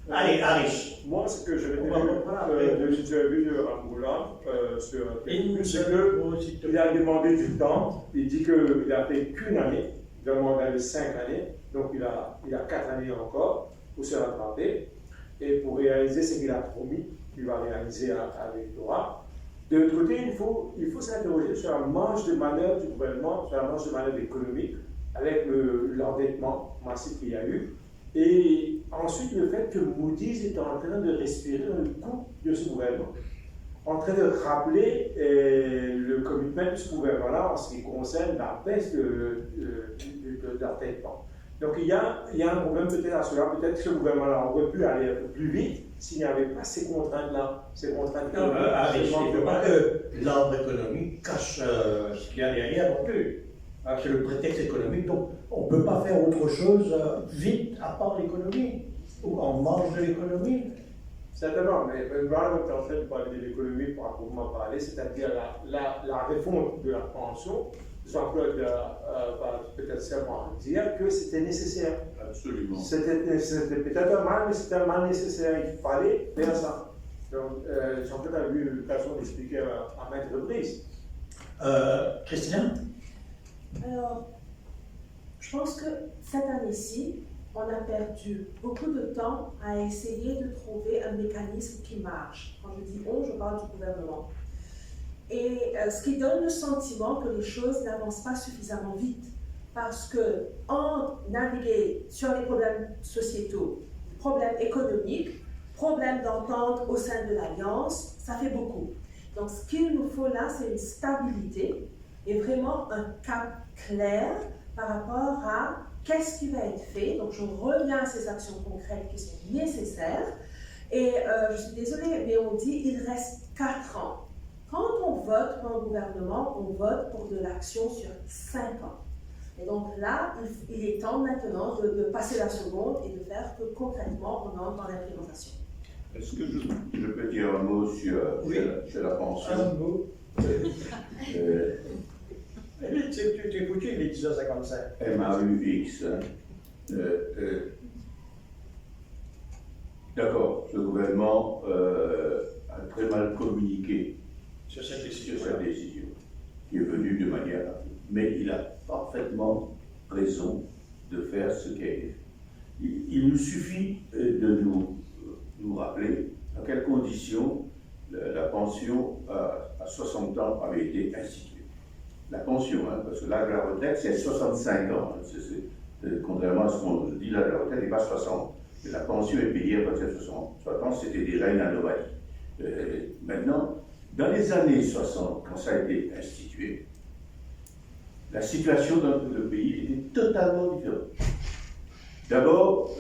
Allez, Arish. Moi, ce que je vais On va reprendre de l'interview de Angoula sur c'est que il a demandé du temps. Il dit qu'il n'a fait qu'une année, il a demandé 5 années, donc il a 4 années encore pour se rattraper et pour réaliser ce qu'il a promis qu'il va réaliser à l'électorat. De l'autre côté, il faut s'interroger sur la marge de manœuvre du gouvernement, sur la marge de manœuvre économique, avec l'endettement massif qu'il y a eu. Et ensuite, le fait que Moody's est en train de respirer le coup de ce gouvernement, en train de rappeler le commitment de ce gouvernement-là en ce qui concerne la baisse de l'endettement. Donc il y a un problème peut-être à cela, peut-être que ce gouvernement-là aurait pu aller un peu plus vite s'il n'y avait pas ces contraintes-là. Ces contraintes il ne faut pas que l'arbre économique cache ce qu'il y a derrière non plus. C'est le prétexte économique, donc on ne peut pas faire autre chose vite à part l'économie, ou en marge de l'économie. Certainement, mais voilà, on est en train de parler de l'économie pour proprement parler, c'est-à-dire la réforme de la pension. Jean-Claude va peut-être seulement dire que c'était nécessaire. Absolument. C'était peut-être un mal, mais c'était un mal nécessaire. Il fallait faire ça. Donc, Jean-Claude a eu l'occasion d'expliquer à maintes reprises. Christina? Alors, je pense que cette année-ci, on a perdu beaucoup de temps à essayer de trouver un mécanisme qui marche. Quand je dis on, je parle du gouvernement. Et ce qui donne le sentiment que les choses n'avancent pas suffisamment vite. Parce qu'on navigue sur les problèmes sociétaux, problèmes économiques, problèmes d'entente au sein de l'Alliance, ça fait beaucoup. Donc ce qu'il nous faut là, c'est une stabilité et vraiment un cap clair par rapport à qu'est-ce qui va être fait. Donc je reviens à ces actions concrètes qui sont nécessaires. Et je suis désolée, mais on dit il reste 4 ans. Quand on vote pour un gouvernement, on vote pour de l'action sur 5 ans. Et donc là, il est temps maintenant de passer la seconde et de faire que concrètement, on entre dans l'implémentation. Est-ce que je peux dire un mot sur la pension? Un mot. Tu es foutu, il est 10h55. MAUX. D'accord, le gouvernement a très mal communiqué sur cette sur décision. sa décision, qui est venue de manière rapide. Mais il a parfaitement raison de faire ce qui a été fait. Il nous suffit de nous rappeler à quelles conditions la pension à 60 ans avait été instituée. La pension, hein, parce que l'âge de la retraite, c'est 65 ans. Hein, contrairement à ce qu'on dit, l'âge de la retraite n'est pas 60. Mais la pension est payée à partir de 60 ans, c'était déjà une anomalie. Maintenant, dans les années 60, quand ça a été institué, la situation dans le pays était totalement différente. D'abord,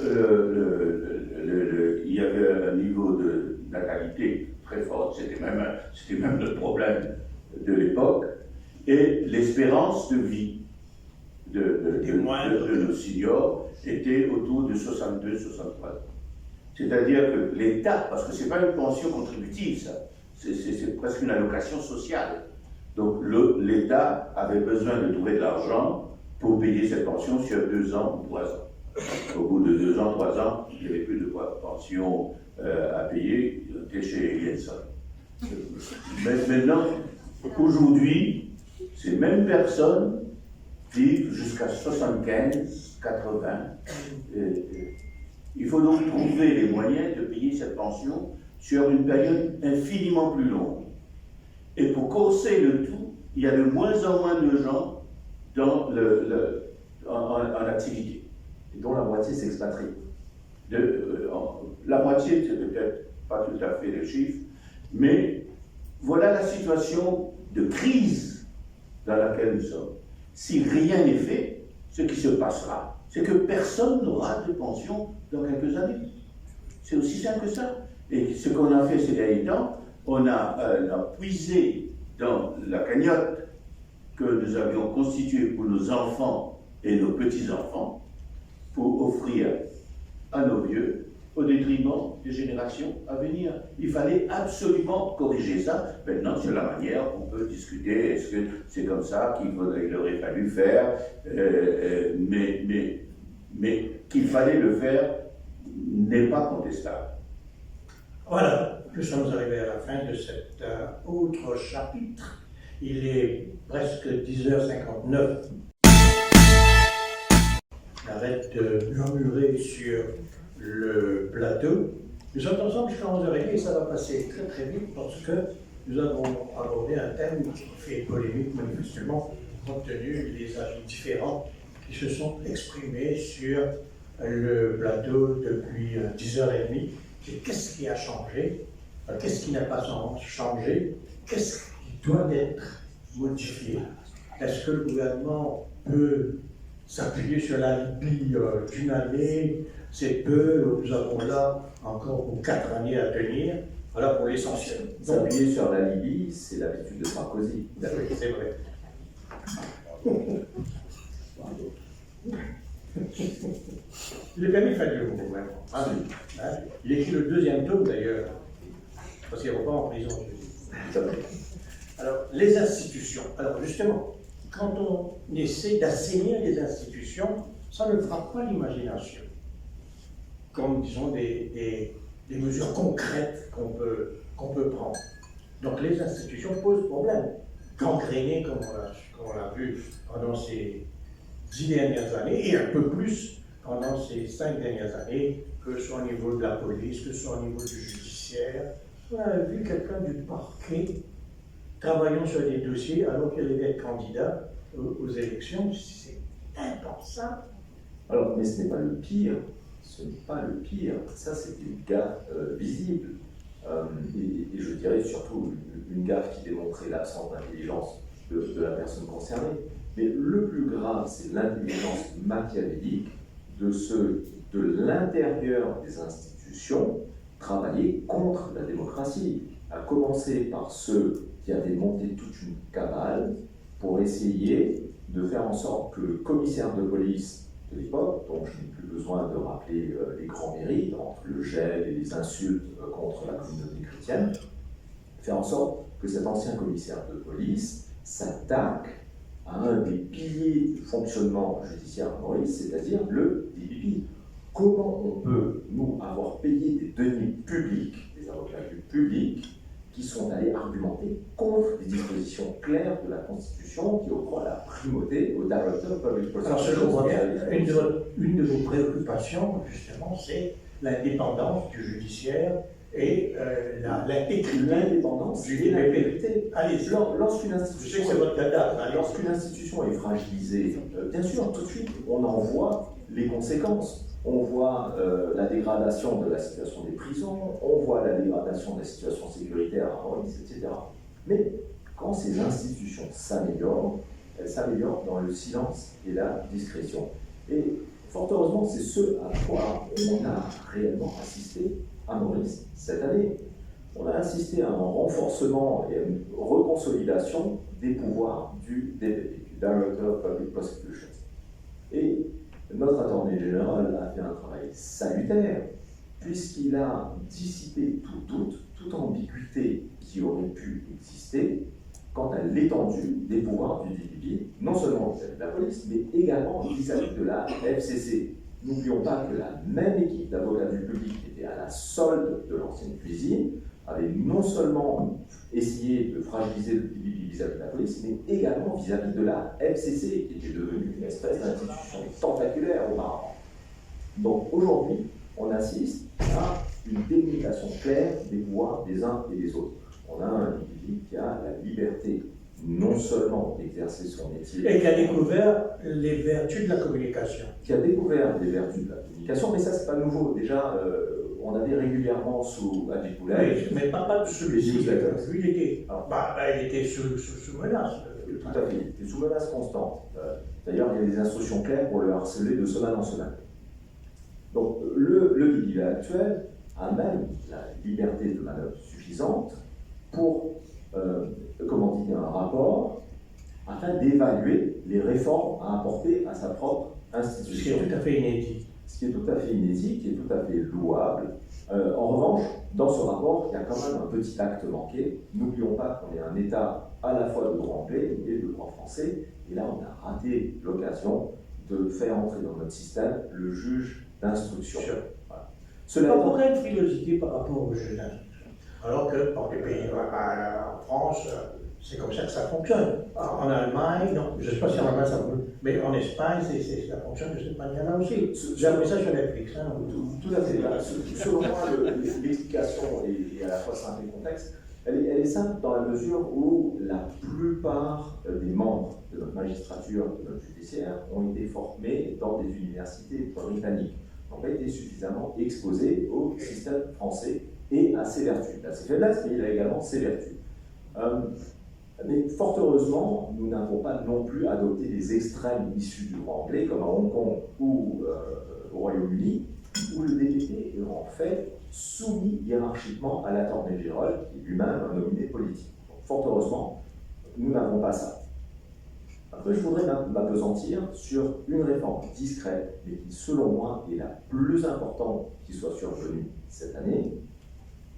il y avait un niveau de natalité très fort, c'était même le problème de l'époque, et l'espérance de vie de nos seniors était autour de 62-63 ans. C'est-à-dire que l'État, parce que ce n'est pas une pension contributive, ça, c'est presque une allocation sociale. Donc l'État avait besoin de trouver de l'argent pour payer cette pension sur 2 ans ou 3 ans. Au bout de 2 ans, 3 ans, il n'y avait plus de pension à payer, il était chez Jensen. Mais maintenant, aujourd'hui, ces mêmes personnes vivent jusqu'à 75, 80. Il faut donc trouver les moyens de payer cette pension sur une période infiniment plus longue. Et pour corser le tout, il y a de moins en moins de gens en activité. Et dont la moitié s'expatrie. La moitié, c'est peut-être pas tout à fait les chiffres, mais voilà la situation de crise dans laquelle nous sommes. Si rien n'est fait, ce qui se passera, c'est que personne n'aura de pension dans quelques années. C'est aussi simple que ça. Et ce qu'on a fait ces derniers temps, on a puisé dans la cagnotte que nous avions constituée pour nos enfants et nos petits-enfants pour offrir à nos vieux au détriment des générations à venir. Il fallait absolument corriger ça. Maintenant, sur la manière, on peut discuter, est-ce que c'est comme ça qu'il aurait fallu faire, mais qu'il fallait le faire n'est pas contestable. Voilà, nous sommes arrivés à la fin de cet autre chapitre. Il est presque 10h59. J'arrête de murmurer sur le plateau. Nous sommes ensemble jusqu'à 11h30 et ça va passer très très vite parce que nous avons abordé un thème qui fait polémique manifestement compte tenu des avis différents qui se sont exprimés sur le plateau depuis 10h30. Qu'est-ce qui a changé? Qu'est-ce qui n'a pas changé? Qu'est-ce qui doit être modifié? Est-ce que le gouvernement peut s'appuyer sur la Libye d'une année? C'est peu, nous avons là encore 4 années à tenir. Voilà pour l'essentiel. S'appuyer sur la Libye, c'est l'habitude de Sarkozy. Oui, c'est vrai. Il est bien mis fait le gouvernement. Ah, oui. Il écrit le 2e tome d'ailleurs, parce qu'il ne va pas en prison. Alors, les institutions. Alors, justement, quand on essaie d'assainir les institutions, ça ne frappe pas l'imagination. Comme, disons, des mesures concrètes qu'on peut prendre. Donc, les institutions posent problème. Gangrénées, comme on l'a vu pendant ces 10 dernières années, et un peu plus pendant ces 5 dernières années, que ce soit au niveau de la police, que ce soit au niveau du judiciaire. On a vu quelqu'un du parquet travaillant sur des dossiers alors qu'il devait être candidat aux élections. C'est impensable. Alors, mais ce n'est pas le pire. Ce n'est pas le pire. Ça, c'est une gaffe visible. Et je dirais surtout une gaffe qui démontrait l'absence d'intelligence de la personne concernée. Mais le plus grave, c'est l'intelligence machiavélique de ceux de l'intérieur des institutions travailler contre la démocratie, à commencer par ceux qui avaient monté toute une cabale pour essayer de faire en sorte que le commissaire de police de l'époque, dont je n'ai plus besoin de rappeler les grands mérites, entre le gel et les insultes contre la communauté chrétienne, faire en sorte que cet ancien commissaire de police s'attaque à un des piliers du fonctionnement judiciaire à Maurice, c'est-à-dire le DPP. comment on peut, nous, avoir payé des deniers publics, des avocats du public, qui sont allés argumenter contre des dispositions claires de la Constitution qui octroient la primauté au Director Public Alors, Prosecutor. je comprends bien. Une de vos préoccupations, justement, c'est l'indépendance du judiciaire et l'intégrité L'indépendance du et DPP. l'intégrité. Allez-y. Lorsqu'une Je sais institution, que c'est votre dada. lorsqu'une institution est fragilisée, bien sûr, tout de suite, on en voit les conséquences. On voit la dégradation de la situation des prisons, on voit la dégradation de la situation sécuritaire à Maurice, etc. Mais quand ces institutions s'améliorent, elles s'améliorent dans le silence et la discrétion. Et fort heureusement, c'est ce à quoi on a réellement assisté à Maurice cette année. On a assisté à un renforcement et à une reconsolidation des pouvoirs du DPP, du Director of Public Prosecutions. Et notre attorney général a fait un travail salutaire, puisqu'il a dissipé tout doute, toute ambiguïté qui aurait pu exister quant à l'étendue des pouvoirs du DPP, non seulement vis-à-vis de la police, mais également vis-à-vis de la FCC. N'oublions pas que la même équipe d'avocats du public qui était à la solde de l'ancienne cuisine avait non seulement essayé de fragiliser le DPP vis-à-vis de la police, mais également vis-à-vis de la FCC, qui était devenue une espèce d'institution tentaculaire auparavant. Donc aujourd'hui, on assiste à une délimitation claire des pouvoirs des uns et des autres. On a un individu qui a la liberté non seulement d'exercer son métier, Et qui a découvert les vertus de la communication. qui a découvert les vertus de la communication, mais ça c'est pas nouveau. Déjà, on avait régulièrement sous Adjikoulaï, Oui, mais pas de celui-ci. Les newsletters. Lui, il était sous menace. tout à fait, il était sous menace constante. D'ailleurs, il y a des instructions claires pour le harceler de semaine en semaine. Donc, le DPP actuel a même la liberté de manœuvre suffisante pour commander un rapport afin d'évaluer les réformes à apporter à sa propre Ce qui institution. est tout à fait inédit. Ce qui est tout à fait inédit, qui est tout à fait louable. En revanche, dans ce rapport, il y a quand même un petit acte manqué. N'oublions pas qu'on est un État à la fois de droit anglais et de droit français. Et là, on a raté l'occasion de faire entrer dans notre système le juge d'instruction. Voilà. Cela étant, Pourquoi une frilosité par rapport au juge d'instruction? Alors que dans les pays, en France, c'est comme ça que ça fonctionne. En Allemagne, non, je ne sais pas si en Allemagne ça fonctionne, mais en Espagne, ça fonctionne de cette manière-là aussi. J'ai appris ça sur Netflix. Hein, tout à fait. Selon moi, l'explication est à la fois simple et complexe. Elle est simple dans la mesure où la plupart des membres de notre magistrature, de notre judiciaire, ont été formés dans des universités britanniques, n'ont pas été suffisamment exposés au système français et à ses vertus. Il a ses faiblesses, mais il a également ses vertus. Mais fort heureusement, nous n'avons pas non plus adopté des extrêmes issus du droit anglais, comme à Hong Kong ou au Royaume-Uni, où le DPP est en fait soumis hiérarchiquement à l'attorney général, qui est lui-même un nominé politique. Donc, fort heureusement, nous n'avons pas ça. Après, je voudrais m'appesantir sur une réforme discrète, mais qui, selon moi, est la plus importante qui soit survenue cette année,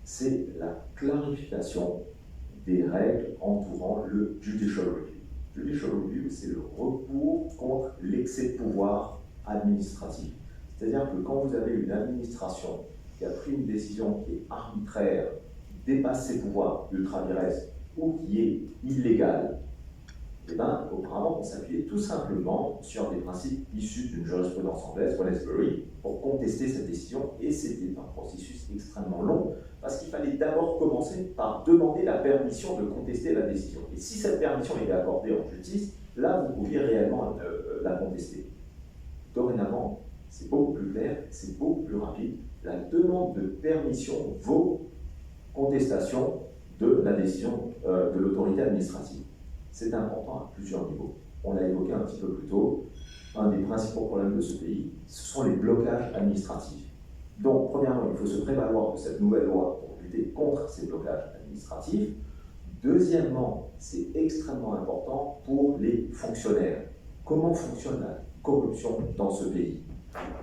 c'est la clarification des règles entourant le Judicial Review. Judicial Review, c'est le recours contre l'excès de pouvoir administratif. C'est-à-dire que quand vous avez une administration qui a pris une décision qui est arbitraire, qui dépasse ses pouvoirs ultra vires ou qui est illégale, eh bien, auparavant, on s'appuyait tout simplement sur des principes issus d'une jurisprudence anglaise, Wallesbury, pour contester cette décision, et c'était un processus extrêmement long, parce qu'il fallait d'abord commencer par demander la permission de contester la décision. Et si cette permission était accordée en justice, là, vous pouviez réellement la contester. Dorénavant, c'est beaucoup plus clair, c'est beaucoup plus rapide. La demande de permission vaut contestation de la décision de l'autorité administrative. C'est important à plusieurs niveaux. On l'a évoqué un petit peu plus tôt. Un des principaux problèmes de ce pays, ce sont les blocages administratifs. Donc, premièrement, il faut se prévaloir de cette nouvelle loi pour lutter contre ces blocages administratifs. Deuxièmement, c'est extrêmement important pour les fonctionnaires. Comment fonctionne la corruption dans ce pays?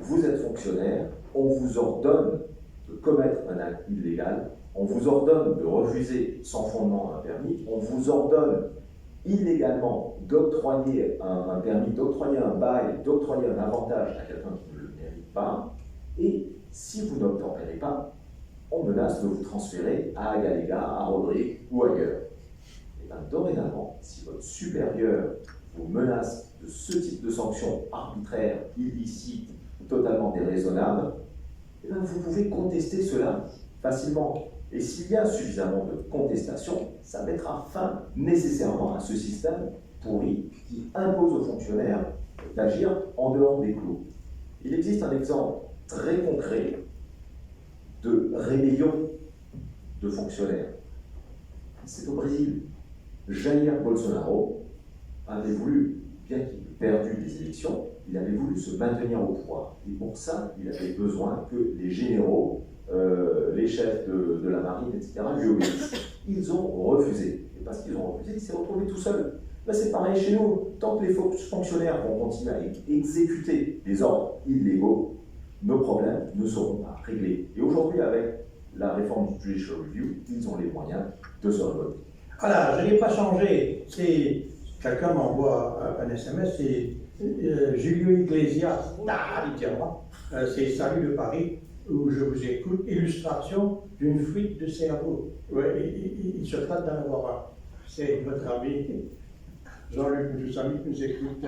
Vous êtes fonctionnaire, on vous ordonne de commettre un acte illégal, on vous ordonne de refuser sans fondement un permis, on vous ordonne illégalement d'octroyer un permis, d'octroyer un bail, d'octroyer un avantage à quelqu'un qui ne le mérite pas, Et si vous n'obtempérez pas, on menace de vous transférer à Agalega, à Rodrigue ou ailleurs. Et bien dorénavant, si votre supérieur vous menace de ce type de sanctions arbitraires, illicites, totalement déraisonnables, et bien vous pouvez contester cela facilement. Et s'il y a suffisamment de contestation, ça mettra fin nécessairement à ce système pourri qui impose aux fonctionnaires d'agir en dehors des clous. Il existe un exemple très concret de rébellion de fonctionnaires. C'est au Brésil. Jair Bolsonaro avait voulu, bien qu'il ait perdu les élections, il avait voulu se maintenir au pouvoir. Et pour ça, il avait besoin que les généraux, les chefs de la marine, etc., lui obéissent. Ils ont refusé. Et parce qu'ils ont refusé, il s'est retrouvé tout seul. Là, c'est pareil chez nous. Tant que les fonctionnaires vont continuer à exécuter les ordres illégaux, nos problèmes ne seront pas réglés. Et aujourd'hui, avec la réforme du Judicial Review, ils ont les moyens de se révolter. Voilà, je n'ai pas changé. Quelqu'un m'envoie un SMS, c'est Julio Iglesias, c'est Salut de Paris, où je vous écoute, illustration d'une fuite de cerveau. Ouais, il se traite d'en avoir un. C'est votre ami Jean-Luc Moussami qui nous écoute.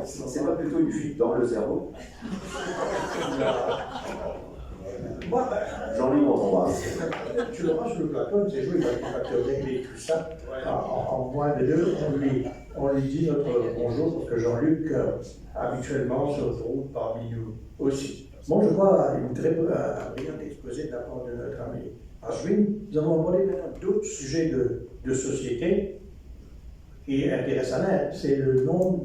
C'est pas plutôt une fuite dans le cerveau? Jean-Luc, on va. Tu le vois sur le plateau, c'est joué, il va te régler tout ça. En moins de deux, on lui dit notre bonjour, parce que Jean-Luc, habituellement, se retrouve parmi nous aussi. Bon, je vois une très brillante exposé de la part de notre ami Ashwin. Nous avons abordé maintenant d'autres sujets de société qui est intéressant. C'est le nombre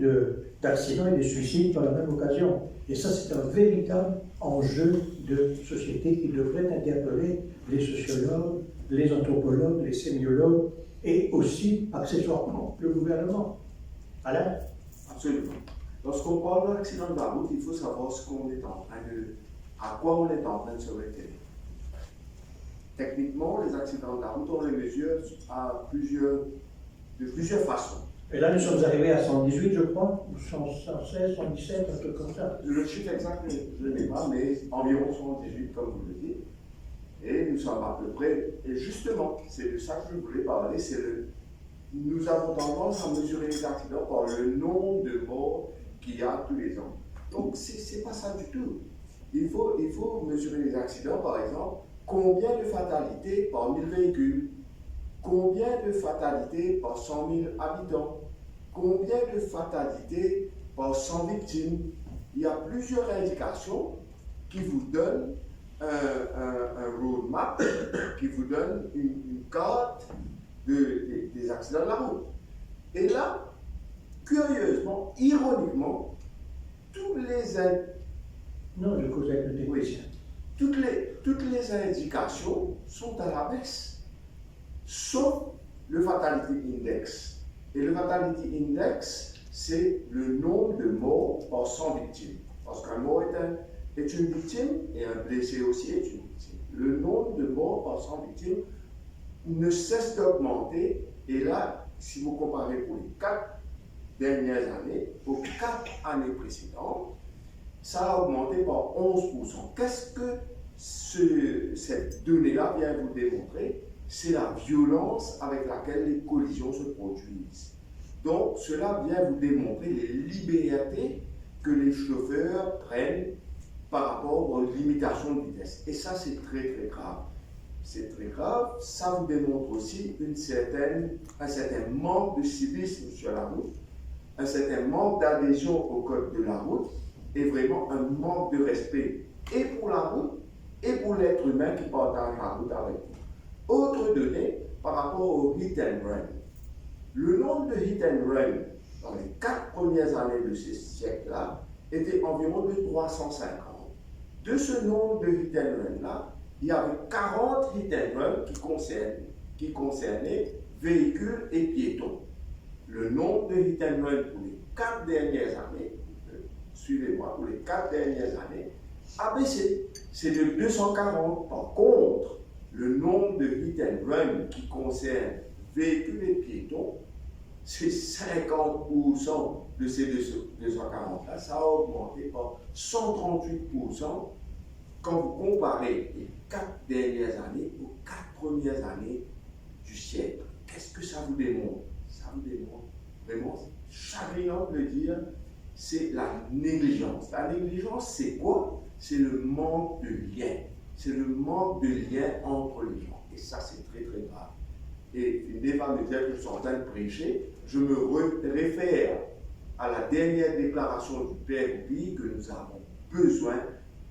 d'accidents et de suicides par la même occasion. Et ça, c'est un véritable enjeu de société qui devrait interpeller les sociologues, les anthropologues, les sémiologues et aussi, accessoirement, le gouvernement. Alain? Absolument. Lorsqu'on parle d'un accident de la route, il faut savoir à quoi on est en train de se référer. Techniquement, les accidents de la route, on les mesure de plusieurs façons. Et là, nous sommes arrivés à 118, je crois, ou 116, 117, un truc comme ça. Le chiffre exact, je ne l'ai pas, mais environ 118, comme vous le dites. Et nous sommes à peu près, et justement, c'est de ça que je voulais parler, nous avons tendance à mesurer les accidents par le nombre de morts qu'il y a tous les ans. Donc, ce n'est pas ça du tout. Il faut mesurer les accidents, par exemple, combien de fatalités par 1000 véhicules, combien de fatalités par 100 000 habitants, combien de fatalités par 100 victimes. Il y a plusieurs indications qui vous donnent un roadmap, qui vous donne une carte des accidents de la route. Et là, curieusement, ironiquement, toutes les indications sont à la baisse, sauf le Fatality Index. Et le Fatality Index, c'est le nombre de morts par 100 victimes. Parce qu'un mort est une victime et un blessé aussi est une victime. Le nombre de morts par 100 victimes ne cesse d'augmenter. Et là, si vous comparez pour les 4 dernières années aux 4 années précédentes, ça a augmenté par 11%. Qu'est-ce que cette donnée-là vient vous démontrer? C'est la violence avec laquelle les collisions se produisent. Donc, cela vient vous démontrer les libertés que les chauffeurs prennent par rapport aux limitations de vitesse. Et ça, c'est très, très grave. C'est très grave. Ça vous démontre aussi un certain manque de civisme sur la route, un certain manque d'adhésion au code de la route, et vraiment un manque de respect et pour la route et pour l'être humain qui partage la route avec vous. Autre donnée par rapport au hit and run. Le nombre de hit and run dans les 4 premières années de ce siècle-là était environ de 350. De ce nombre de hit and run-là, il y avait 40 hit and run qui concernaient véhicules et piétons. Le nombre de hit and run pour les 4 dernières années, suivez-moi, pour les 4 dernières années, a baissé. C'est de 240. Par contre, le nombre de hit and run qui concerne véhicules et piétons, c'est 50% de ces 240 là, ça a augmenté par 138% quand vous comparez les 4 dernières années aux 4 premières années du siècle. Qu'est-ce que ça vous démontre? Ça vous démontre vraiment, chagrinant de le dire, c'est la négligence. La négligence, c'est quoi? C'est le manque de lien. C'est le manque de lien entre les gens. Et ça, c'est très très grave. Et une des femmes me dire que je suis en train de prêcher, je me réfère à la dernière déclaration du Père Roubi que nous avons besoin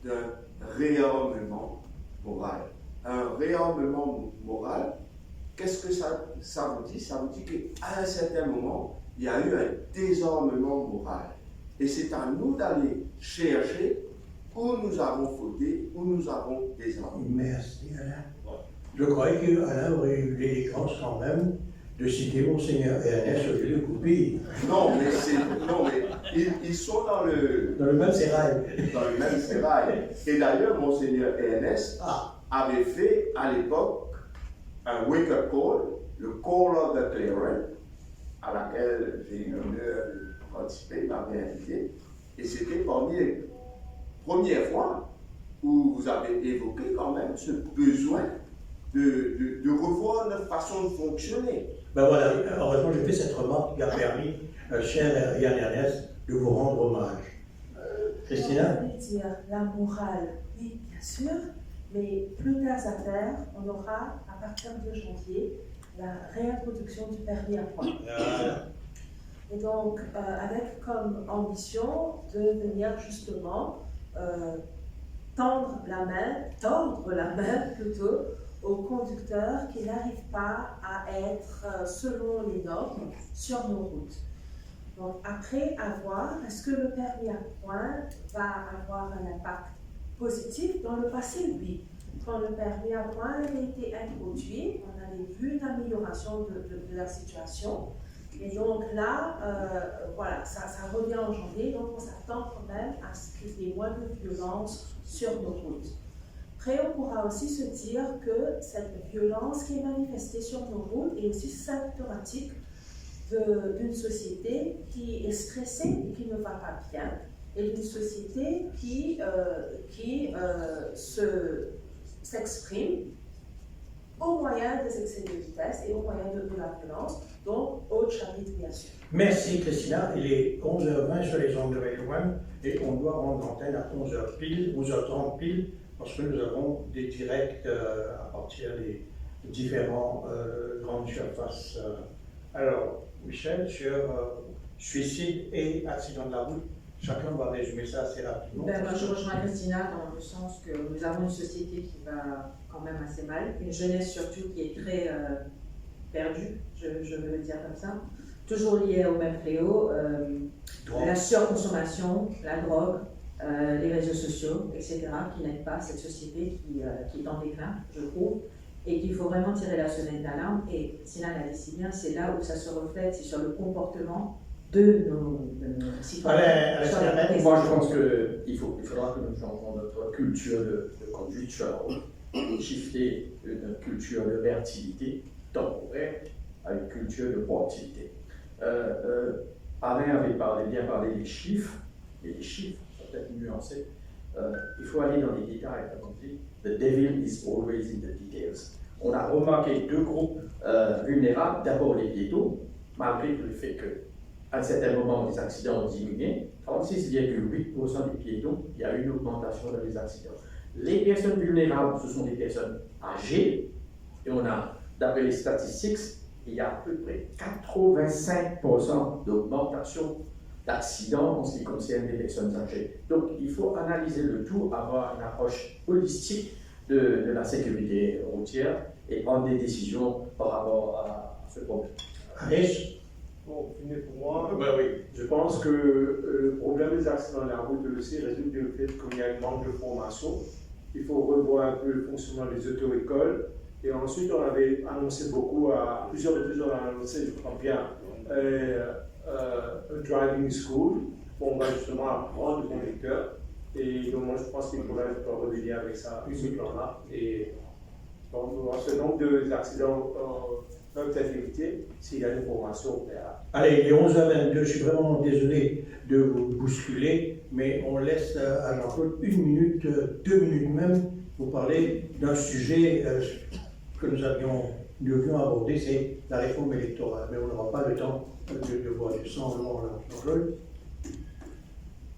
d'un réarmement moral. Un réarmement moral, qu'est-ce que ça vous dit? Ça vous dit qu'à un certain moment, il y a eu un désarmement moral. Et c'est à nous d'aller chercher où nous avons fauté, où nous avons désarmé. Merci Alain. Je croyais qu'Alain aurait eu l'élégance quand même de citer Monseigneur Ernest au lieu de couper. Non, mais ils sont dans le même sérail. Dans le même sérail. Et d'ailleurs, Monseigneur Ernest avait fait à l'époque un wake-up call, le Call of the Clarion, à laquelle j'ai eu l'honneur de participer, il m'avait invité. Et c'était parmi les premières fois où vous avez évoqué quand même ce besoin de revoir notre façon de fonctionner. Ben voilà, heureusement j'ai fait cette remarque qui a permis, cher Yann Ernest, de vous rendre hommage. Christina? Je voulais dire, la morale, oui, bien sûr, mais plus tard à terre, on aura, à partir de janvier, la réintroduction du permis à point. Et donc, avec comme ambition de venir justement tendre la main plutôt, aux conducteurs qui n'arrivent pas à être selon les normes sur nos routes. Donc après, à voir, est-ce que le permis à point va avoir un impact positif? Dans le passé, oui. Quand le permis à point a été introduit, on avait vu une amélioration de la situation. Et donc là, voilà, ça revient en janvier, donc on s'attend quand même à ce qu'il y ait moins de violence sur nos routes. Après, on pourra aussi se dire que cette violence qui est manifestée sur nos routes est aussi symptomatique d'une société qui est stressée et qui ne va pas bien, et d'une société qui s'exprime au moyen des excès de vitesse et au moyen de la violence, donc autre chapitre bien sûr. Merci Christina, il est 11h20 sur les ondes de Radio One et on doit rendre l'antenne à 11h pile, 11h30 pile, parce que nous avons des directs à partir des différents grandes surfaces. Alors, Michel, sur suicide et accident de la route, chacun va résumer ça assez rapidement. Moi, je rejoins Christina dans le sens que nous avons une société qui va quand même assez mal, une jeunesse surtout qui est très perdue, je veux le dire comme ça, toujours liée au même fléau, la surconsommation, la drogue, les réseaux sociaux, etc., qui n'aident pas cette société qui est en déclin, je trouve, et qu'il faut vraiment tirer la sonnette d'alarme. Et Sina l'a dit si bien, c'est là où ça se reflète, c'est sur le comportement de nos citoyens. Moi, je pense qu'il faudra que nous changeons notre culture de conduite sur la route, shifter une culture de verticalité temporaire à une culture de proactivité. Alain avait bien parlé des chiffres, et les chiffres sont peut-être nuancés. Il faut aller dans les détails, comme on dit, the devil is always in the details. On a remarqué deux groupes vulnérables, d'abord les piétons, malgré le fait qu'à un certain moment les accidents ont diminué, 36,8% des piétons, il y a eu une augmentation dans les accidents. Les personnes vulnérables, ce sont des personnes âgées, et on a, d'après les statistiques, il y a à peu près 85% d'augmentation d'accidents en ce qui concerne les personnes âgées. Donc il faut analyser le tout, avoir une approche holistique de la sécurité routière et prendre des décisions par rapport à ce problème. Bon, fini pour moi. Oui. Je pense que le problème des accidents de la route aussi résulte du fait qu'il y a un manque de formation. Il faut revoir un peu le fonctionnement des auto-écoles. Et ensuite, on avait annoncé beaucoup, à plusieurs reprises, on a annoncé, je crois bien, un driving school, où on va justement apprendre le conducteur. Et donc, moi, je pense qu'il faudrait revenir avec ça, ce plan-là. Et donc, ce nombre d'accidents peut-être éviter s'il y a une formation préalable. Allez, il est 11h22, je suis vraiment désolé de vous bousculer, mais on laisse à Jean-Claude 1 minute, 2 minutes même, pour parler d'un sujet que nous devions aborder, c'est la réforme électorale. Mais on n'aura pas le temps de voir du sang avant Jean-Claude.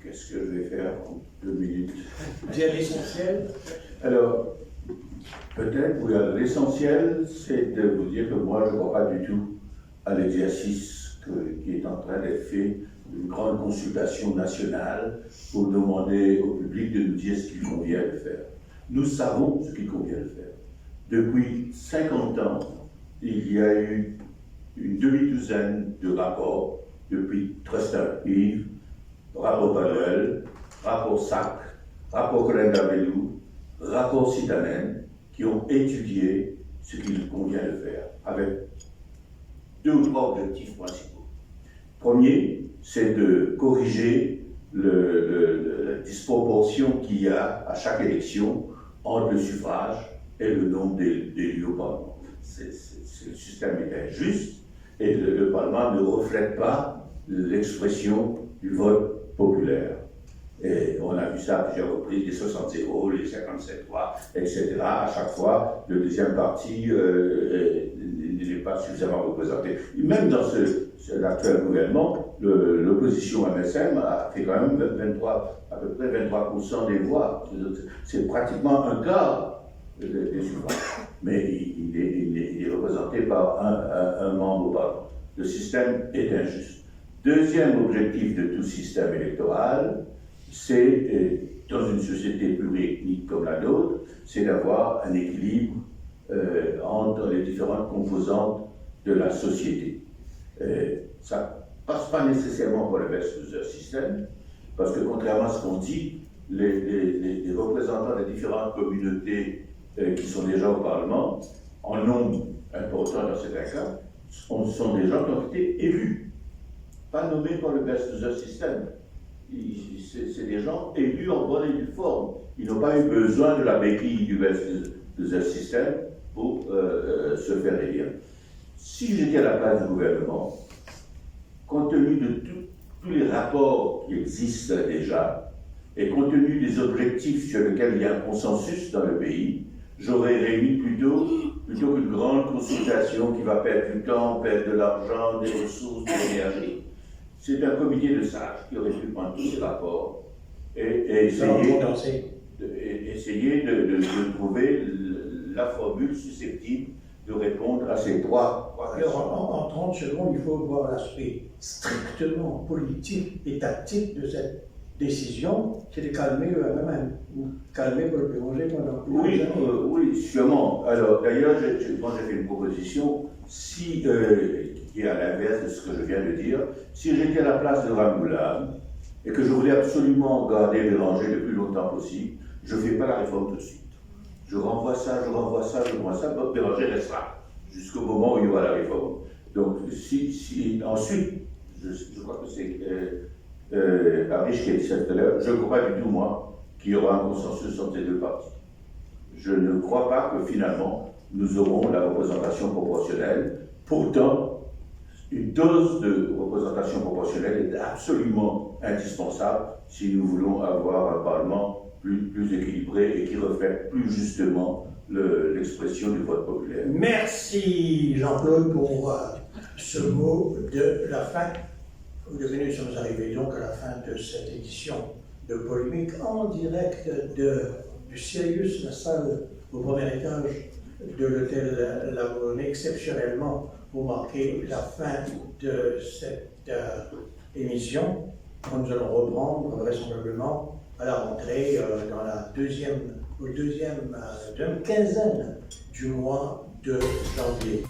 Qu'est-ce que je vais faire en 2 minutes? Dire l'essentiel. Alors, peut-être, oui, l'essentiel, c'est de vous dire que moi, je ne crois pas du tout à l'exercice qui est en train d'être fait d'une grande consultation nationale pour demander au public de nous dire ce qu'il convient de faire. Nous savons ce qu'il convient de faire. Depuis 50 ans, il y a eu une demi-douzaine de rapports, depuis Trustin-Yves, rapport Panuel, rapport SAC, rapport Colenda-Bellou, rapport Citanen, qui ont étudié ce qu'il convient de faire, avec 2 ou 3 objectifs principaux. Premier, c'est de corriger la disproportion qu'il y a à chaque élection entre le suffrage et le nombre d'élus au Parlement. Le système est injuste et le Parlement ne reflète pas l'expression du vote populaire. Et on a vu ça à plusieurs reprises, les 60-0, les 57-3, etc. À chaque fois, le deuxième parti n'est pas suffisamment représenté. Même dans l'actuel gouvernement, l'opposition MSM a fait quand même à peu près 23% des voix. C'est pratiquement un quart des suffrages. Mais il est représenté par un membre au Parlement. Le système est injuste. Deuxième objectif de tout système électoral, c'est, dans une société pluriethnique comme la nôtre, c'est d'avoir un équilibre entre les différentes composantes de la société. Ça ne passe pas nécessairement par le best-loser system, parce que contrairement à ce qu'on dit, les représentants des différentes communautés qui sont déjà au Parlement, en nombre important dans certains cas, sont des gens qui ont été élus, pas nommés par le best-loser system. C'est des gens élus en bonne et due forme. Ils n'ont pas eu besoin de la béquille du best-loser system pour se faire élire. Si j'étais à la place du gouvernement, compte tenu de tous les rapports qui existent déjà, et compte tenu des objectifs sur lesquels il y a un consensus dans le pays, j'aurais réuni plutôt qu'une grande consultation qui va perdre du temps, perdre de l'argent, des ressources, de l'énergie. C'est un comité de sages qui aurait pu prendre tous ces rapports et essayer de trouver la formule susceptible de répondre à ces trois questions. Alors, en 30 secondes, il faut voir l'aspect strictement politique et tactique de cette décision, c'est de calmer le MMM, ou calmer Paul Béranger pendant plusieurs années. Oui, sûrement. Alors, d'ailleurs, moi j'ai fait une proposition, qui est à l'inverse de ce que je viens de dire. Si j'étais à la place de Ramboula et que je voulais absolument garder Béranger le plus longtemps possible, je ne fais pas la réforme tout de suite. Je renvoie ça, Béranger restera jusqu'au moment où il y aura la réforme. Donc, ensuite, je crois que c'est Arish qui a dit ça tout à l'heure, je ne crois pas du tout, moi, qu'il y aura un consensus entre ces deux partis. Je ne crois pas que finalement, nous aurons la représentation proportionnelle. Pourtant, une dose de représentation proportionnelle est absolument indispensable si nous voulons avoir un Parlement plus équilibré et qui reflète plus justement l'expression du vote populaire. Merci Jean-Claude pour ce mot de la fin. Nous sommes arrivés donc à la fin de cette édition de Polémique en direct du Sirius, la salle au premier étage de l'hôtel Laverne, exceptionnellement pour marquer la fin de cette émission. Nous allons reprendre vraisemblablement à la rentrée dans la deuxième quinzaine du mois de janvier.